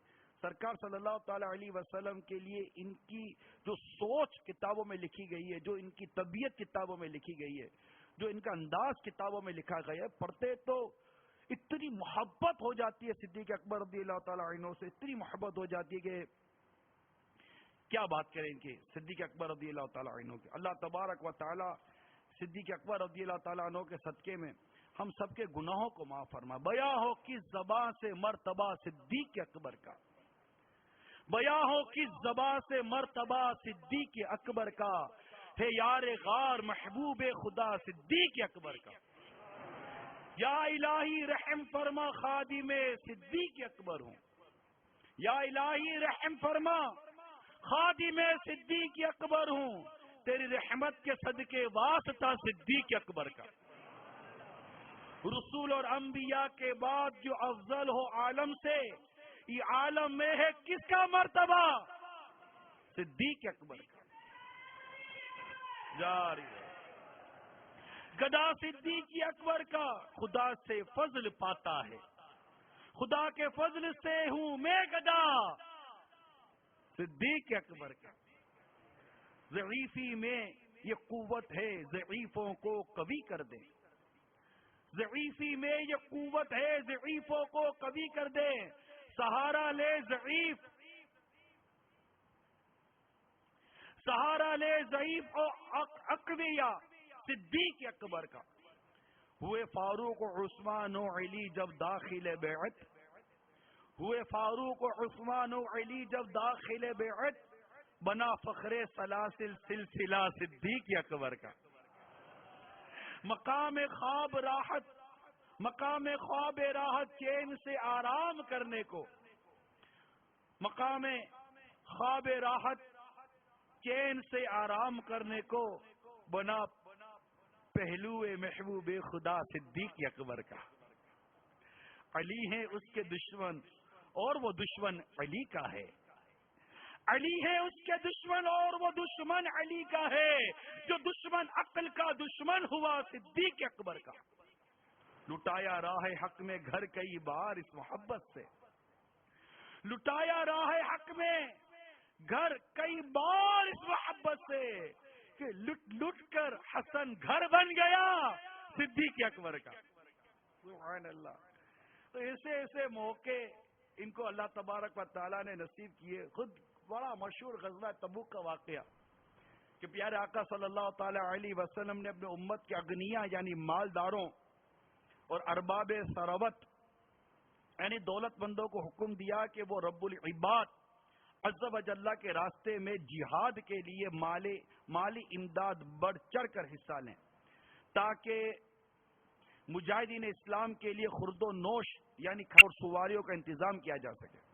سرکار صلی اللہ تعالیٰ علیہ وسلم کے لیے ان کی جو سوچ کتابوں میں لکھی گئی ہے، جو ان کی طبیعت کتابوں میں لکھی گئی ہے، جو ان کا انداز کتابوں میں لکھا گیا ہے، پڑھتے تو اتنی محبت ہو جاتی ہے صدیق اکبر رضی اللہ تعالیٰ عنہ سے، اتنی محبت ہو جاتی ہے کہ کیا بات کریں ان کی صدیق اکبر رضی اللہ تعالیٰ عنہ کی۔ اللہ تبارک و تعالیٰ صدیق اکبر رضی اللہ تعالیٰ عنہ کے صدقے میں ہم سب کے گناہوں کو معاف فرما. بیاں ہو کس زبان سے مرتبہ صدیق اکبر کا, بیاں ہو کس زبان سے مرتبہ صدیق اکبر کا, ہے یار غار محبوب خدا صدیق اکبر کا. یا الہی رحم فرما خادم صدیق اکبر ہوں, یا الہی رحم فرما خادم صدیق اکبر ہوں, تیری رحمت کے صدقے واسطہ صدیق اکبر کا. رسول اور انبیاء کے بعد جو افضل ہو عالم سے, یہ عالم میں ہے کس کا مرتبہ؟ صدیق اکبر کا. جاری ہے گدا صدیق اکبر کا, خدا سے فضل پاتا ہے, خدا کے فضل سے ہوں میں گدا. صدیق اکبر کا. ضعیفی میں یہ قوت ہے, ضعیفوں کو قوی کر دے. ضعیفی میں یہ قوت ہے, ضعیفوں کو قوی کر دے. سہارا لے ضعیف, سہارا لے ضعیف و اقویا صدیق اکبر کا. ہوئے فاروق و عثمان و علی جب داخل بیعت, ہوئے فاروق و عثمان و علی جب داخل بیعت, بنا فخر سلاسل سلسلہ صدیق اکبر کا. مقام خواب راحت, مقام خواب راحت چین سے آرام کرنے کو, مقام خواب راحت چین سے آرام کرنے کو, بنا پہلو محبوب خدا صدیق اکبر کا. علی ہے اس کے دشمن اور وہ دشمن علی کا ہے, علی ہے اس کے دشمن اور وہ دشمن علی کا ہے. جو دشمن عقل کا دشمن ہوا صدیق اکبر کا. لٹایا راہ حق میں گھر کئی بار اس محبت سے, لٹایا راہ حق میں گھر کئی بار اس محبت سے, کہ لٹ لٹ کر حسن گھر بن گیا صدیق اکبر کا. سبحان اللہ. تو ایسے ایسے موقع ان کو اللہ تبارک و تعالیٰ نے نصیب کیے. خود بڑا مشہور غزوہ تبوک کا واقعہ کہ پیارے آقا صلی اللہ تعالی علیہ وسلم نے اپنے امت کے اغنیاء یعنی مالداروں اور ارباب ثروت یعنی دولت مندوں کو حکم دیا کہ وہ رب العباد عز و جل کے راستے میں جہاد کے لیے مالی امداد بڑھ چڑھ کر حصہ لیں, تاکہ مجاہدین اسلام کے لیے خرد و نوش یعنی اور سواریوں کا انتظام کیا جا سکے.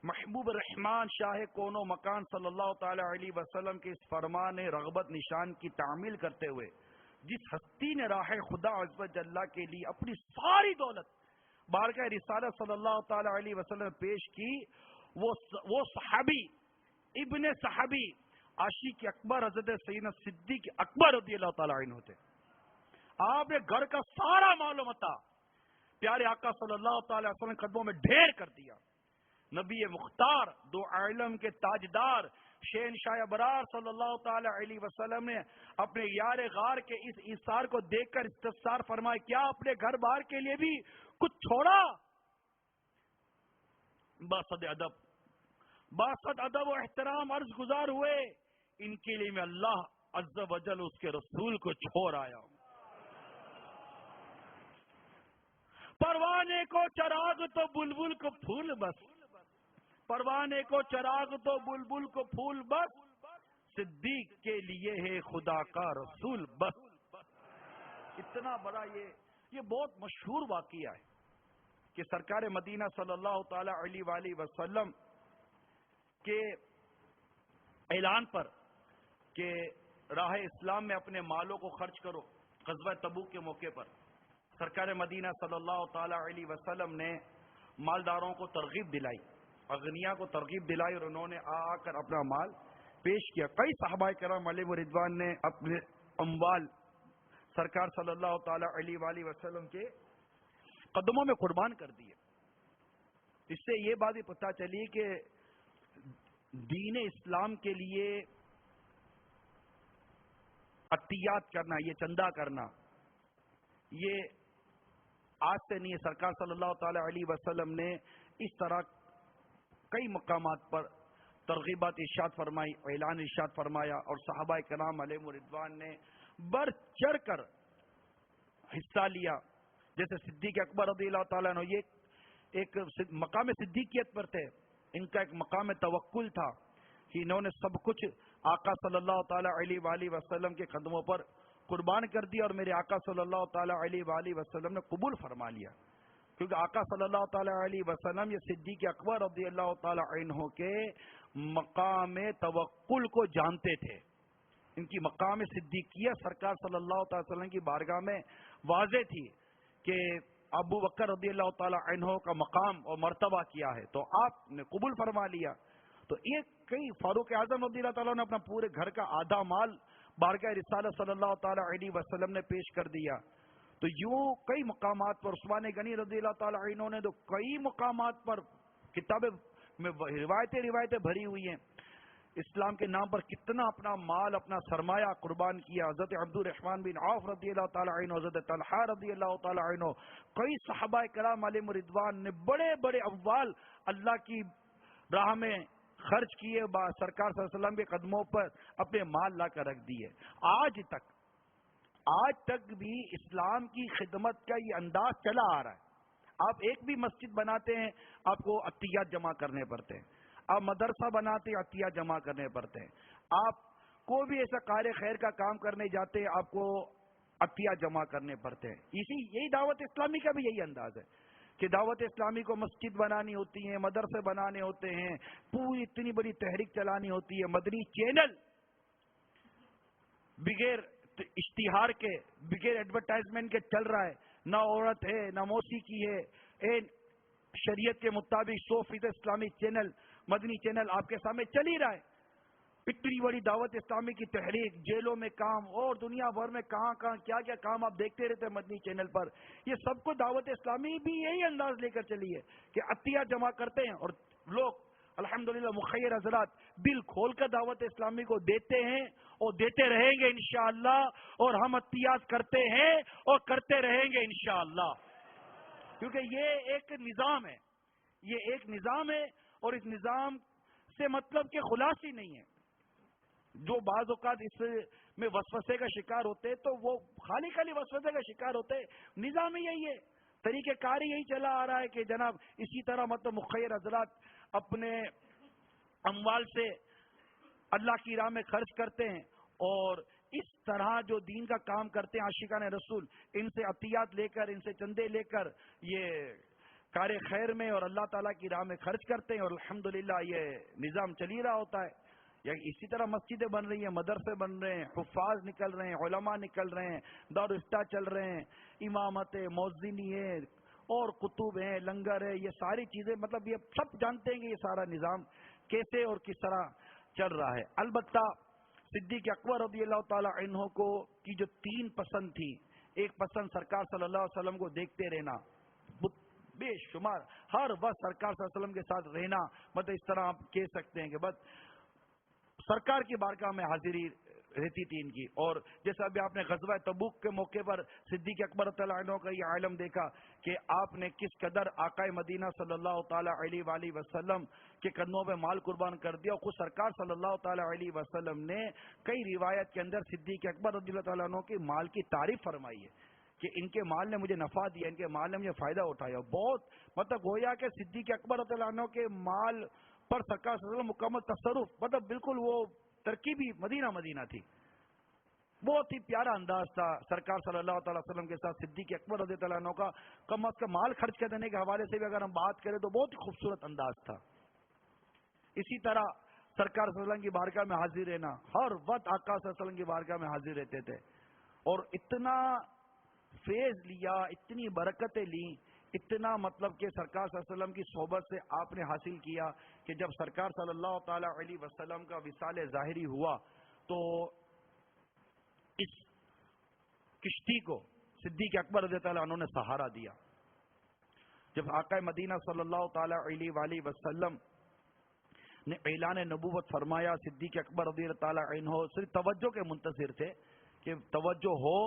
محبوب رحمان شاہ کون و مکان صلی اللہ تعالی علیہ وسلم کے اس فرمان رغبت نشان کی تعمیل کرتے ہوئے جس ہستی نے راہ خدا عز و جل کے لیے اپنی ساری دولت بارگاہ رسالت صلی اللہ تعالی علیہ وسلم پیش کی, وہ صحابی ابن صحابی عاشق اکبر حضرت سیدنا صدیق اکبر رضی اللہ تعالی عنہ تھے. آپ نے گھر کا سارا مال و متاع پیارے آقا صلی اللہ تعالی وسلم قدموں میں ڈھیر کر دیا. نبی مختار دو عالم کے تاجدار شہنشاہ ابرار صلی اللہ تعالی علیہ وسلم نے اپنے یار غار کے اس ایثار کو دیکھ کر استفسار فرمایا, کیا اپنے گھر بار کے لیے بھی کچھ چھوڑا؟ باسط ادب و احترام عرض گزار ہوئے, ان کے لیے میں اللہ عز و جل اس کے رسول کو چھوڑ آیا ہوں. پروانے کو چراغ تو بلبل کو پھول بس, پروانے کو چراغ تو بلبل کو پھول بس, صدیق کے لیے ہے خدا کا رسول بس. اتنا بڑا یہ بہت مشہور واقعہ ہے کہ سرکار مدینہ صلی اللہ تعالی علیہ وآلہ وسلم کے اعلان پر کہ راہ اسلام میں اپنے مالوں کو خرچ کرو, غزوہ تبوک کے موقع پر سرکار مدینہ صلی اللہ تعالی علیہ وسلم نے مالداروں کو ترغیب دلائی, اغنیاء کو ترغیب دلائی, اور انہوں نے آ کر اپنا مال پیش کیا. کئی صحابہ کرام علیہ رضوان نے اپنے اموال سرکار صلی اللہ تعالی علیہ وآلہ وسلم کے قدموں میں قربان کر دیے. اس سے یہ بات بھی پتہ چلی کہ دین اسلام کے لیے عطیات کرنا, یہ چندہ کرنا, یہ آج سے نہیں ہے. سرکار صلی اللہ تعالی علیہ وسلم نے اس طرح کئی مقامات پر ترغیبات ارشاد فرمائی, اعلان ارشاد فرمایا, اور صحابہ کرام علیہ رضوان نے بڑھ چڑھ کر حصہ لیا. جیسے صدیق اکبر رضی اللہ تعالیٰ عنہ یہ ایک مقام صدیقیت پر تھے، ان کا ایک مقام توکل تھا کہ انہوں نے سب کچھ آقا صلی اللہ تعالیٰ علیہ وآلہ وسلم کے قدموں پر قربان کر دیا، اور میرے آقا صلی اللہ تعالیٰ علیہ وآلہ وسلم نے قبول فرما لیا، کیونکہ آقا صلی اللہ تعالیٰ علیہ وسلم یہ صدیق اکبر رضی اللہ تعالیٰ عنہ کے مقام توکل کو جانتے تھے، ان کی مقام صدیقیت سرکار صلی اللہ تعالی وسلم کی بارگاہ میں واضح تھی کہ ابو بکر رضی اللہ تعالیٰ عنہ کا مقام اور مرتبہ کیا ہے، تو آپ نے قبول فرما لیا۔ تو یہ کئی فاروق اعظم رضی اللہ تعالیٰ نے اپنا پورے گھر کا آدھا مال بارگاہ رسالت صلی اللہ تعالیٰ علیہ وسلم نے پیش کر دیا۔ تو یوں کئی مقامات پر عثمان غنی رضی اللہ تعالیٰ عنہ نے تو کئی مقامات پر کتابیں میں روایتیں بھری ہوئی ہیں، اسلام کے نام پر کتنا اپنا مال اپنا سرمایہ قربان کیا۔ حضرت عبد الرحمن بن عوف رضی اللہ تعالیٰ عنہ، حضرت طلحہ رضی اللہ تعالیٰ عنہ، کئی صحابہ کرام علیہم رضوان نے بڑے بڑے اموال اللہ کی راہ میں خرچ کیے، سرکار صلی اللہ علیہ وسلم کے قدموں پر اپنے مال لا کر رکھ دیے۔ آج تک بھی اسلام کی خدمت کا یہ انداز چلا آ رہا ہے۔ آپ ایک بھی مسجد بناتے ہیں آپ کو عطیات جمع کرنے پڑتے ہیں، آپ مدرسہ بناتے ہیں عطیات جمع کرنے پڑتے ہیں، آپ کوئی بھی ایسا کار خیر کا کام کرنے جاتے ہیں آپ کو عطیات جمع کرنے پڑتے ہیں۔ یہی دعوت اسلامی کا بھی یہی انداز ہے کہ دعوت اسلامی کو مسجد بنانی ہوتی ہے، مدرسے بنانے ہوتے ہیں، پوری اتنی بڑی تحریک چلانی ہوتی ہے، مدنی چینل بغیر اشتہار کے بغیر ایڈورٹائزمنٹ کے چل رہا ہے، نہ عورت ہے نہ موسیقی ہے، شریعت کے مطابق 100% اسلامی چینل مدنی چینل آپ کے سامنے چل ہی رہا ہے۔ اتنی بڑی دعوت اسلامی کی تحریک، جیلوں میں کام اور دنیا بھر میں کہاں کیا کیا کام آپ دیکھتے رہتے ہیں مدنی چینل پر، یہ سب کو دعوت اسلامی بھی یہی انداز لے کر چلی ہے کہ عطیات جمع کرتے ہیں، اور لوگ الحمدللہ مخیر حضرات دل کھول کر دعوت اسلامی کو دیتے ہیں اور دیتے رہیں گے انشاءاللہ، اور ہم عطیات کرتے ہیں اور کرتے رہیں گے انشاءاللہ، کیونکہ یہ ایک نظام ہے، یہ ایک نظام ہے، اور اس نظام سے مطلب کہ خلاصی نہیں ہے۔ جو بعض اوقات اس میں وسوسے کا شکار ہوتے تو وہ خالی وسوسے کا شکار ہوتے، نظام یہی ہے، طریقہ کار یہی چلا آ رہا ہے کہ جناب اسی طرح مطلب مخیر حضرات اپنے اموال سے اللہ کی راہ میں خرچ کرتے ہیں، اور اس طرح جو دین کا کام کرتے ہیں عاشقان رسول، ان سے عطیات لے کر ان سے چندے لے کر یہ کار خیر میں اور اللہ تعالیٰ کی راہ میں خرچ کرتے ہیں، اور الحمدللہ یہ نظام چل ہی رہا ہوتا ہے۔ یا اسی طرح مسجدیں بن رہی ہیں، مدرسے بن رہے ہیں، حفاظ نکل رہے ہیں، علماء نکل رہے ہیں، دار افتاء چل رہے ہیں، امامت ہے، مؤذنی ہے، اور کتب ہیں، لنگر ہے، یہ ساری چیزیں مطلب یہ سب جانتے ہیں کہ یہ سارا نظام کیسے اور کس طرح چل رہا ہے۔ البتہ صدیق اکبر رضی اللہ تعالی عنہ کو کی جو 3 پسند تھی، ایک پسند سرکار صلی اللہ علیہ وسلم کو دیکھتے رہنا، بے شمار ہر وقت سرکار صلی اللہ علیہ وسلم کے ساتھ رہنا، مطلب اس طرح آپ کہہ سکتے ہیں کہ بس سرکار کی بارگاہ میں حاضری رہتی تھی ان کی۔ اور جیسا ابھی آپ نے غزوہ تبوک کے موقع پر صدیق اکبر تعالیٰ عنہ کا یہ عالم دیکھا کہ آپ نے کس قدر آقا مدینہ صلی اللہ تعالیٰ علیہ وآلہ وسلم کے قدموں پہ مال قربان کر دیا، اور خود سرکار صلی اللہ تعالیٰ علیہ وسلم نے کئی روایت کے اندر صدیق اکبر رضی اللہ تعالیٰ عنہ کے مال کی تعریف فرمائی ہے کہ ان کے مال نے مجھے نفع دیا، ان کے مال نے مجھے فائدہ اٹھایا۔ بہت مطلب گویا کہ صدیق اکبر رضی اللہ عنہ کے مال پر سرکار صلی اللہ علیہ وسلم مکمل تصرف، مطلب بالکل وہ ترکیبی مدینہ تھی۔ بہت ہی پیارا انداز تھا سرکار صلی اللہ تعالی وسلم کے ساتھ صدیق اکبر رضی اللہ عنہ کا، کم از کم مال خرچ کر دینے کے حوالے سے بھی اگر ہم بات کریں تو بہت ہی خوبصورت انداز تھا۔ اسی طرح سرکار صلی اللہ علیہ وسلم کی بارگاہ میں حاضر رہنا، ہر وقت آقا صلی اللہ علیہ وسلم کی بارگاہ میں حاضر رہتے تھے، اور اتنا فیض لیا، اتنی برکتیں لی، اتنا مطلب کہ سرکار صلی اللہ علیہ وسلم کی صحبت سے آپ نے حاصل کیا کہ جب سرکار صلی اللہ تعالی علیہ وسلم کا وصال ظاہری ہوا تو اس کشتی کو صدیق اکبر رضی اللہ عنہ نے سہارا دیا۔ جب آقا مدینہ صلی اللہ تعالی علیہ وآلہ وسلم نے اعلان نبوت فرمایا، صدیق اکبر رضی اللہ تعالی عنہ صرف توجہ کے منتظر تھے کہ توجہ ہو،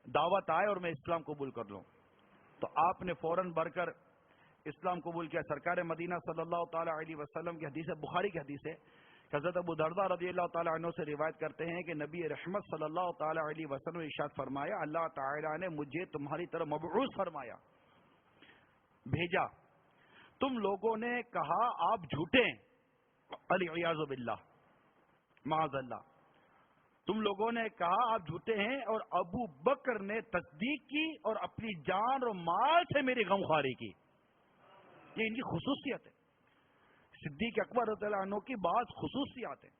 دعوت آئے اور میں اسلام قبول کر لوں، تو آپ نے فوراً بڑھ کر اسلام قبول کیا۔ سرکار مدینہ صلی اللہ تعالی علیہ وسلم کی حدیث ہے، بخاری کی حدیث ہے کہ حضرت ابو درداء رضی اللہ تعالیٰ عنہ سے روایت کرتے ہیں کہ نبی رحمت صلی اللہ تعالیٰ علیہ وسلم نے ارشاد فرمایا، اللہ تعالیٰ نے مجھے تمہاری طرف مبعوث فرمایا، بھیجا، تم لوگوں نے کہا آپ جھوٹے ہیں، والعیاذ باللہ، معاذ اللہ، تم لوگوں نے کہا آپ جھوٹے ہیں، اور ابو بکر نے تصدیق کی اور اپنی جان اور مال سے میری غمخواری کی۔ یہ ان کی خصوصیت ہے، صدیق اکبر رضی اللہ عنہ کی بعض خصوصیات ہیں،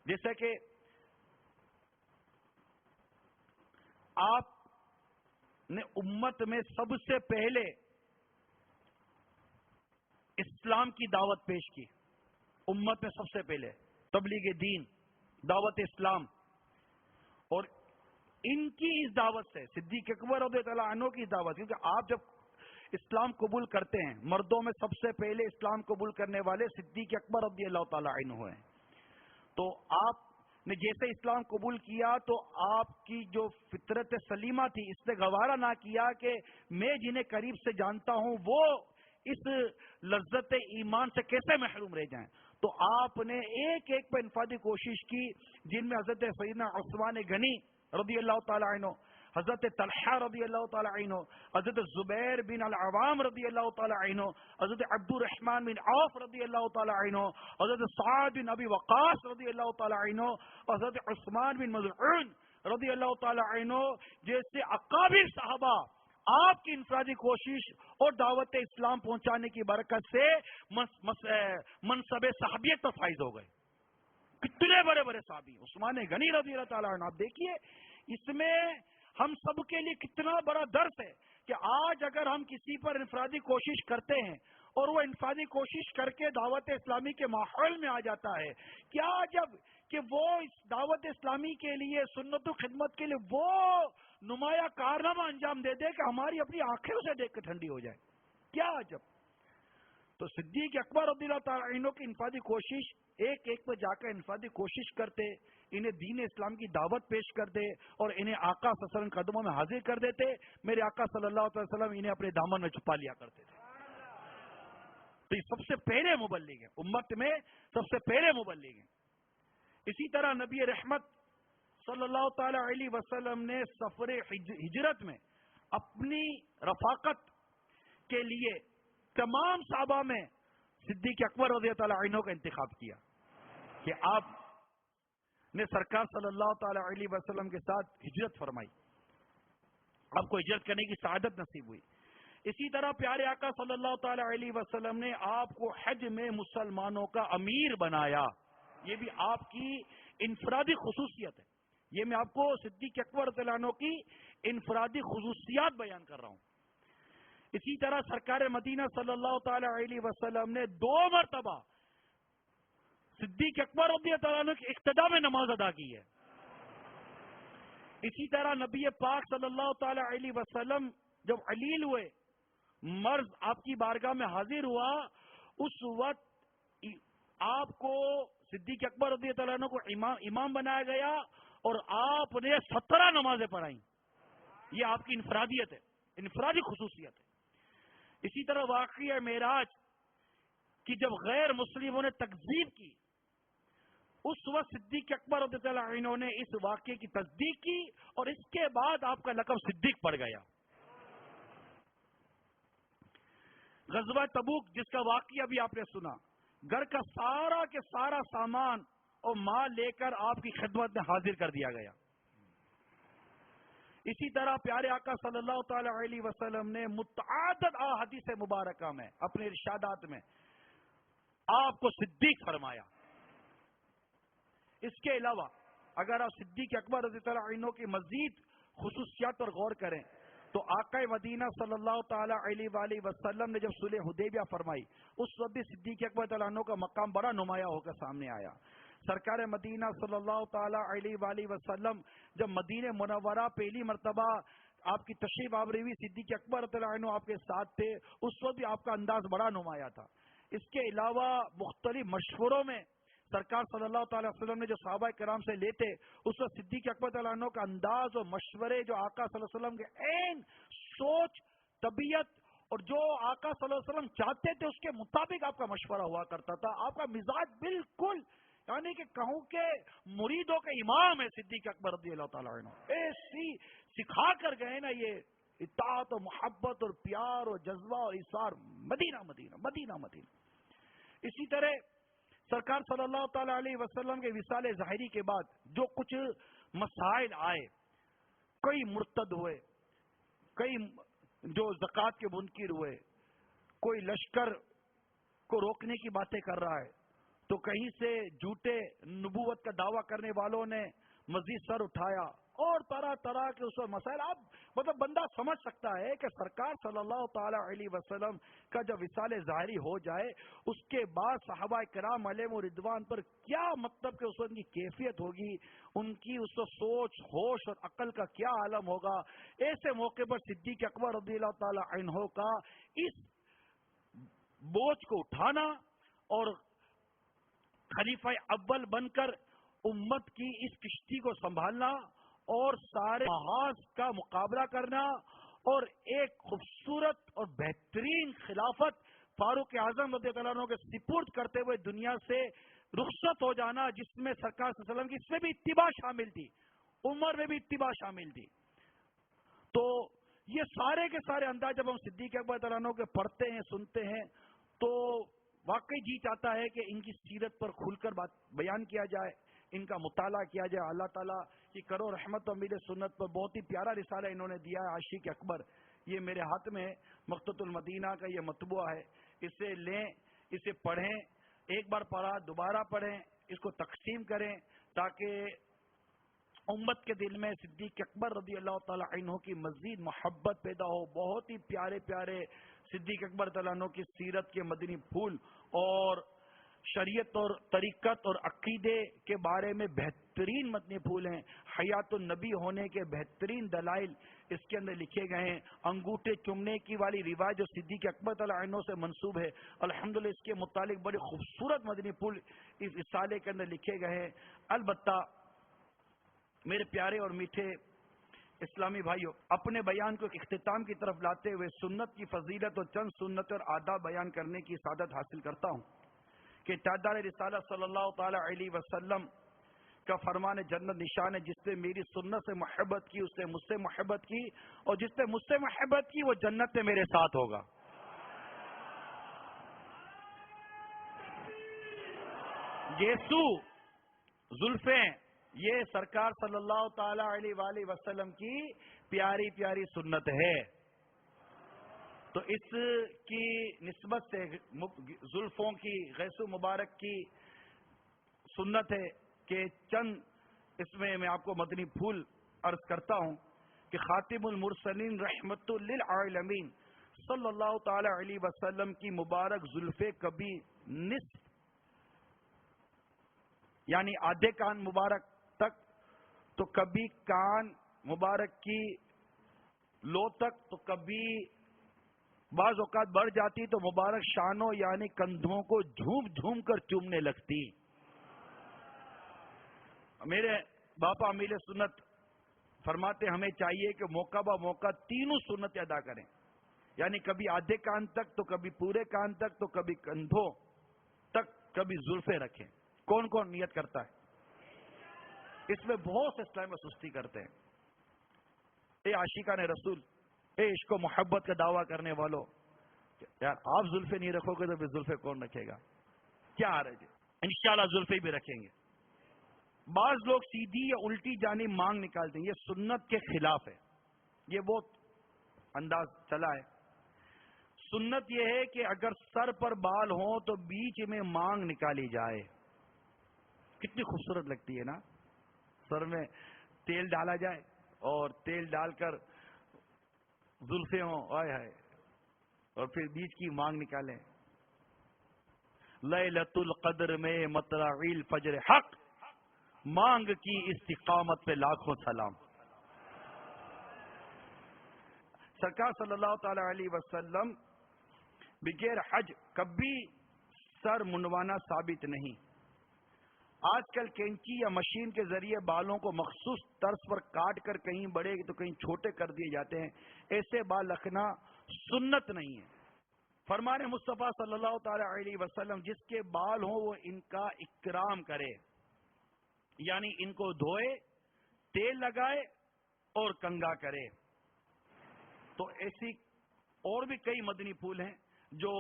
جیسے کہ آپ نے امت میں سب سے پہلے اسلام کی دعوت پیش کی، امت میں سب سے پہلے تبلیغ دین، دعوت اسلام، اور ان کی اس دعوت سے صدیق اکبر رضی اللہ عنہ کی دعوت، کیونکہ آپ جب اسلام قبول کرتے ہیں، مردوں میں سب سے پہلے اسلام قبول کرنے والے صدیق اکبر رضی اللہ تعالی عنہ ہیں، تو آپ نے جیسے اسلام قبول کیا تو آپ کی جو فطرت سلیمہ تھی، اس نے گوارا نہ کیا کہ میں جنہیں قریب سے جانتا ہوں وہ اس لذت ایمان سے کیسے محروم رہ جائیں، تو آپ نے ایک ایک پہ انفرادی کوشش کی، جن میں حضرت سیدنا عثمان غنی رضی اللہ تعالی عنہ، حضرت طلحہ رضی اللہ تعالی عنہ، حضرت زبیر بن العوام رضی اللہ تعالی عنہ، حضرت عبد الرحمن بن عوف رضی اللہ تعالی عنہ، حضرت سعد بن ابی وقاص رضی اللہ تعالی عنہ، حضرت عثمان بن مظعون رضی اللہ تعالی عنہ جیسے اکابر صحابہ آپ کی انفرادی کوشش اور دعوت اسلام پہنچانے کی برکت سے منصب صحابیت پر فائز ہو گئے۔ کتنے بڑے بڑے صحابی، عثمان غنی رضی اللہ تعالیٰ عنہ، آپ دیکھیے اس میں ہم سب کے لیے کتنا بڑا درس ہے کہ آج اگر ہم کسی پر انفرادی کوشش کرتے ہیں اور وہ انفرادی کوشش کر کے دعوت اسلامی کے ماحول میں آ جاتا ہے، کیا جب کہ وہ اس دعوت اسلامی کے لیے، سنت و خدمت کے لیے وہ نمایاں کارنامہ انجام دے دے کہ ہماری اپنی آنکھوں سے دیکھ کے ٹھنڈی ہو جائے، کیا عجب۔ تو صدیق اکبر رضی اللہ تعالیٰ عنہ کی انفرادی کوشش، ایک ایک پہ جا کر انفرادی کوشش کرتے، انہیں دین اسلام کی دعوت پیش کرتے اور انہیں آقا صلی اللہ علیہ وسلم قدموں میں حاضر کر دیتے، میرے آقا صلی اللہ علیہ وسلم انہیں اپنے دامن میں چھپا لیا کرتے تھے۔ تو یہ سب سے پہلے مبلغ ہیں، امت میں سب سے پہلے مبلغ ہیں۔ اسی طرح نبی رحمت صلی اللہ تعالی علیہ وسلم نے سفر ہجرت میں اپنی رفاقت کے لیے تمام صحابہ میں صدیق اکبر رضی اللہ عنہ کا انتخاب کیا کہ آپ نے سرکار صلی اللہ تعالی علیہ وسلم کے ساتھ ہجرت فرمائی، آپ کو ہجرت کرنے کی سعادت نصیب ہوئی۔ اسی طرح پیارے آقا صلی اللہ تعالی علیہ وسلم نے آپ کو حج میں مسلمانوں کا امیر بنایا، یہ بھی آپ کی انفرادی خصوصیت ہے۔ یہ میں آپ کو صدیق اکبر رضی اللہ عنہ کی انفرادی خصوصیات بیان کر رہا ہوں۔ اسی طرح سرکار مدینہ صلی اللہ تعالی علیہ وسلم نے 2 مرتبہ صدیق اکبر رضی اللہ عنہ کی اقتداء میں نماز ادا کی ہے۔ اسی طرح نبی پاک صلی اللہ تعالی علیہ وسلم جب علیل ہوئے، مرض آپ کی بارگاہ میں حاضر ہوا، اس وقت آپ کو صدیق اکبر رضی اللہ عنہ کو امام بنایا گیا اور آپ نے 17 نمازیں پڑھائیں۔ یہ آپ کی انفرادیت ہے، انفرادی خصوصیت ہے۔ اسی طرح واقعہ معراج کی جب غیر مسلموں نے تکذیب کی، اس وقت صدیق اکبر رضی اللہ عنہ نے اس واقعے کی تصدیق کی اور اس کے بعد آپ کا لقب صدیق پڑ گیا۔ غزوہ تبوک جس کا واقعہ بھی آپ نے سنا، گھر کا سارا کے سارا سامان اور مال لے کر آپ کی خدمت میں حاضر کر دیا گیا۔ اسی طرح پیارے آقا صلی اللہ تعالی علیہ وسلم نے متعدد احادیث مبارکہ میں اپنے ارشادات میں آپ کو صدیق فرمایا۔ اس کے علاوہ اگر آپ صدیق اکبر رضی اللہ عنہ کی مزید خصوصیات پر غور کریں تو آقا مدینہ صلی اللہ تعالی علیہ وآلہ وسلم نے جب صلح حدیبیہ فرمائی، اس وقت بھی صدیق اکبر رضی اللہ عنہ کا مقام بڑا نمایاں ہو کر سامنے آیا۔ سرکار مدینہ صلی اللہ تعالی علیہ وآلہ وسلم جب مدینہ منورہ پہلی مرتبہ آپ کی تشریف آوری ہوئی، صدیق اکبر رضی اللہ عنہ آپ کے ساتھ تھے، اس وقت بھی آپ کا انداز بڑا نمایاں تھا۔ اس کے علاوہ مختلف مشوروں میں سرکار صلی اللہ تعالی وسلم نے جو صحابہ کرام سے لیتے، اس وقت صدیق اکبر رضی اللہ عنہ کا انداز اور مشورے جو آقا صلی اللہ علیہ وسلم کے عین سوچ، طبیعت اور جو آقا صلی اللہ علیہ وسلم چاہتے تھے اس کے مطابق آپ کا مشورہ ہوا کرتا تھا. آپ کا مزاج بالکل یعنی کہ کہوں کہ مریدوں کے امام ہے صدیق اکبر رضی اللہ تعالیٰ عنہ. ایسی سکھا کر گئے نا یہ اطاعت و محبت اور پیار اور جذبہ اور اثار. مدینہ مدینہ مدینہ مدینہ. اسی طرح سرکار صلی اللہ تعالی علیہ وسلم کے وصال ظاہری کے بعد جو کچھ مسائل آئے، کئی مرتد ہوئے، کئی جو زکوٰۃ کے منکر ہوئے، کوئی لشکر کو روکنے کی باتیں کر رہا ہے، تو کہیں سے جھوٹے نبوت کا دعویٰ کرنے والوں نے مزید سر اٹھایا اور طرح طرح کے اس مسائل. آپ مطلب بندہ سمجھ سکتا ہے کہ سرکار صلی اللہ تعالی علیہ وسلم کا جب وصال ظاہری ہو جائے اس کے بعد صحابہ کرام علیہم رضوان پر کیا مطلب کہ اس وقت کی کیفیت ہوگی، ان کی اس وقت سوچ ہوش اور عقل کا کیا عالم ہوگا. ایسے موقع پر صدیق اکبر رضی اللہ تعالی عنہ کا اس بوجھ کو اٹھانا اور خلیفہ اول بن کر امت کی اس کشتی کو سنبھالنا اور سارے محاذ کا مقابلہ کرنا اور ایک خوبصورت اور بہترین خلافت فاروق اعظم رضی اللہ عنہ کے سپرد کرتے ہوئے دنیا سے رخصت ہو جانا، جس میں سرکار صلی اللہ علیہ وسلم کی اس میں بھی اتباع شامل تھی، عمر میں بھی اتباع شامل تھی. تو یہ سارے کے سارے انداز جب ہم صدیق اکبر رضی اللہ عنہ کے پڑھتے ہیں سنتے ہیں تو واقعی جی چاہتا ہے کہ ان کی سیرت پر کھل کر بات بیان کیا جائے، ان کا مطالعہ کیا جائے. اللہ تعالیٰ کی کرو رحمت و امید سنت پر بہت ہی پیارا رسالہ انہوں نے دیا ہے عاشق اکبر. یہ میرے ہاتھ میں مقتۃ المدینہ کا یہ مطبوعہ ہے. اسے لیں، اسے پڑھیں، ایک بار پڑھا دوبارہ پڑھیں، اس کو تقسیم کریں تاکہ امت کے دل میں صدیق اکبر رضی اللہ تعالی عنہ کی مزید محبت پیدا ہو. بہت ہی پیارے پیارے صدیق اکبر رضی اللہ عنہ کی سیرت کے مدنی پھول اور شریعت اور طریقت اور عقیدے کے بارے میں بہترین مدنی پھول ہیں. حیات النبی ہونے کے بہترین دلائل اس کے اندر لکھے گئے ہیں. انگوٹھے چومنے کی والی روایت جو صدیق اکبر تعالی عنہ سے منسوب ہے، الحمدللہ اس کے متعلق بڑے خوبصورت مدنی پھول اس رسالے کے اندر لکھے گئے ہیں. البتہ میرے پیارے اور میٹھے اسلامی بھائیوں، اپنے بیان کو اختتام کی طرف لاتے ہوئے سنت کی فضیلت اور چند سنت اور آداب بیان کرنے کی سعادت حاصل کرتا ہوں کہ تاجدار رسالت صلی اللہ تعالی علیہ وسلم کا فرمان جنت نشان ہے، جس نے میری سنت سے محبت کی اس نے مجھ سے محبت کی، اور جس نے مجھ سے محبت کی وہ جنت میں میرے ساتھ ہوگا. یسوع زلفیں یہ سرکار صلی اللہ تعالی علیہ وآلہ وسلم کی پیاری پیاری سنت ہے. تو اس کی نسبت سے زلفوں کی غیث مبارک کی سنت ہے کہ چند اس میں آپ کو مدنی پھول عرض کرتا ہوں کہ خاتم المرسلین رحمت للعالمین صلی اللہ تعالی علیہ وسلم کی مبارک زلفیں کبھی نصف یعنی آدھے کان مبارک تک، تو کبھی کان مبارک کی لو تک، تو کبھی بعض اوقات بڑھ جاتی تو مبارک شانوں یعنی کندھوں کو جھوم جھوم کر چومنے لگتی. میرے باپا امیر سنت فرماتے ہمیں چاہیے کہ موقع با موقع تینوں سنت ادا کریں، یعنی کبھی آدھے کان تک، تو کبھی پورے کان تک، تو کبھی کندھوں تک، کبھی زلفیں رکھیں. کون کون نیت کرتا ہے؟ اس میں بہت سے اسلام میں سستی کرتے ہیں. اے عاشقان رسول، اے عشق و محبت کا دعویٰ کرنے والوں، یار آپ زلفیں نہیں رکھو گے تو پھر زلفیں کون رکھے گا؟ کیا حرج ہے؟ انشاءاللہ زلفیں بھی رکھیں گے. بعض لوگ سیدھی یا الٹی جانب مانگ نکالتے ہیں، یہ سنت کے خلاف ہے. یہ بہت انداز چلا ہے. سنت یہ ہے کہ اگر سر پر بال ہوں تو بیچ میں مانگ نکالی جائے. کتنی خوبصورت لگتی ہے نا، سر میں تیل ڈالا جائے اور تیل ڈال کر زلفیں ہوں، آئے ہائے، اور پھر بیچ کی مانگ نکالیں. لیلۃ القدر میں مطلع الفجر حق، مانگ کی استقامت پہ لاکھوں سلام. سرکار صلی اللہ تعالی علیہ وسلم بغیر حج کبھی سر منڈوانا ثابت نہیں. آج کل کینچی یا مشین کے ذریعے بالوں کو مخصوص طرز پر کاٹ کر کہیں بڑے تو کہیں چھوٹے کر دیے جاتے ہیں. ایسے بال رکھنا سنت نہیں ہے۔ فرمان مصطفیٰ صلی اللہ تعالی علیہ وسلم جس کے بال ہوں وہ ان کا اکرام کرے، یعنی ان کو دھوئے، تیل لگائے اور کنگا کرے۔ تو ایسی اور بھی کئی مدنی پھول ہیں جو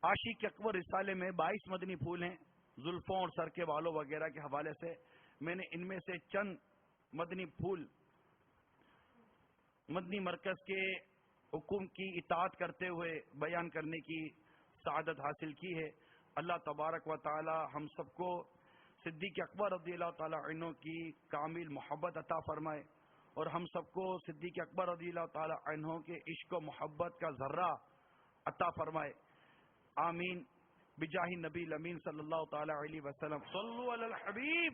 عاشق اکبر رسالے میں 22 مدنی پھول ہیں زلفوں اور سر کے بالوں وغیرہ کے حوالے سے۔ میں نے ان میں سے چند مدنی پھول مدنی مرکز کے حکم کی اطاعت کرتے ہوئے بیان کرنے کی سعادت حاصل کی ہے۔ اللہ تبارک و تعالی ہم سب کو صدیق اکبر رضی اللہ تعالی عنہ کی کامل محبت عطا فرمائے، اور ہم سب کو صدیق اکبر رضی اللہ تعالی عنہ کے عشق و محبت کا ذرہ عطا فرمائے، آمین، بجاہ نبی الامین صلی اللہ تعالی علیہ وسلم۔ صلو علی الحبیب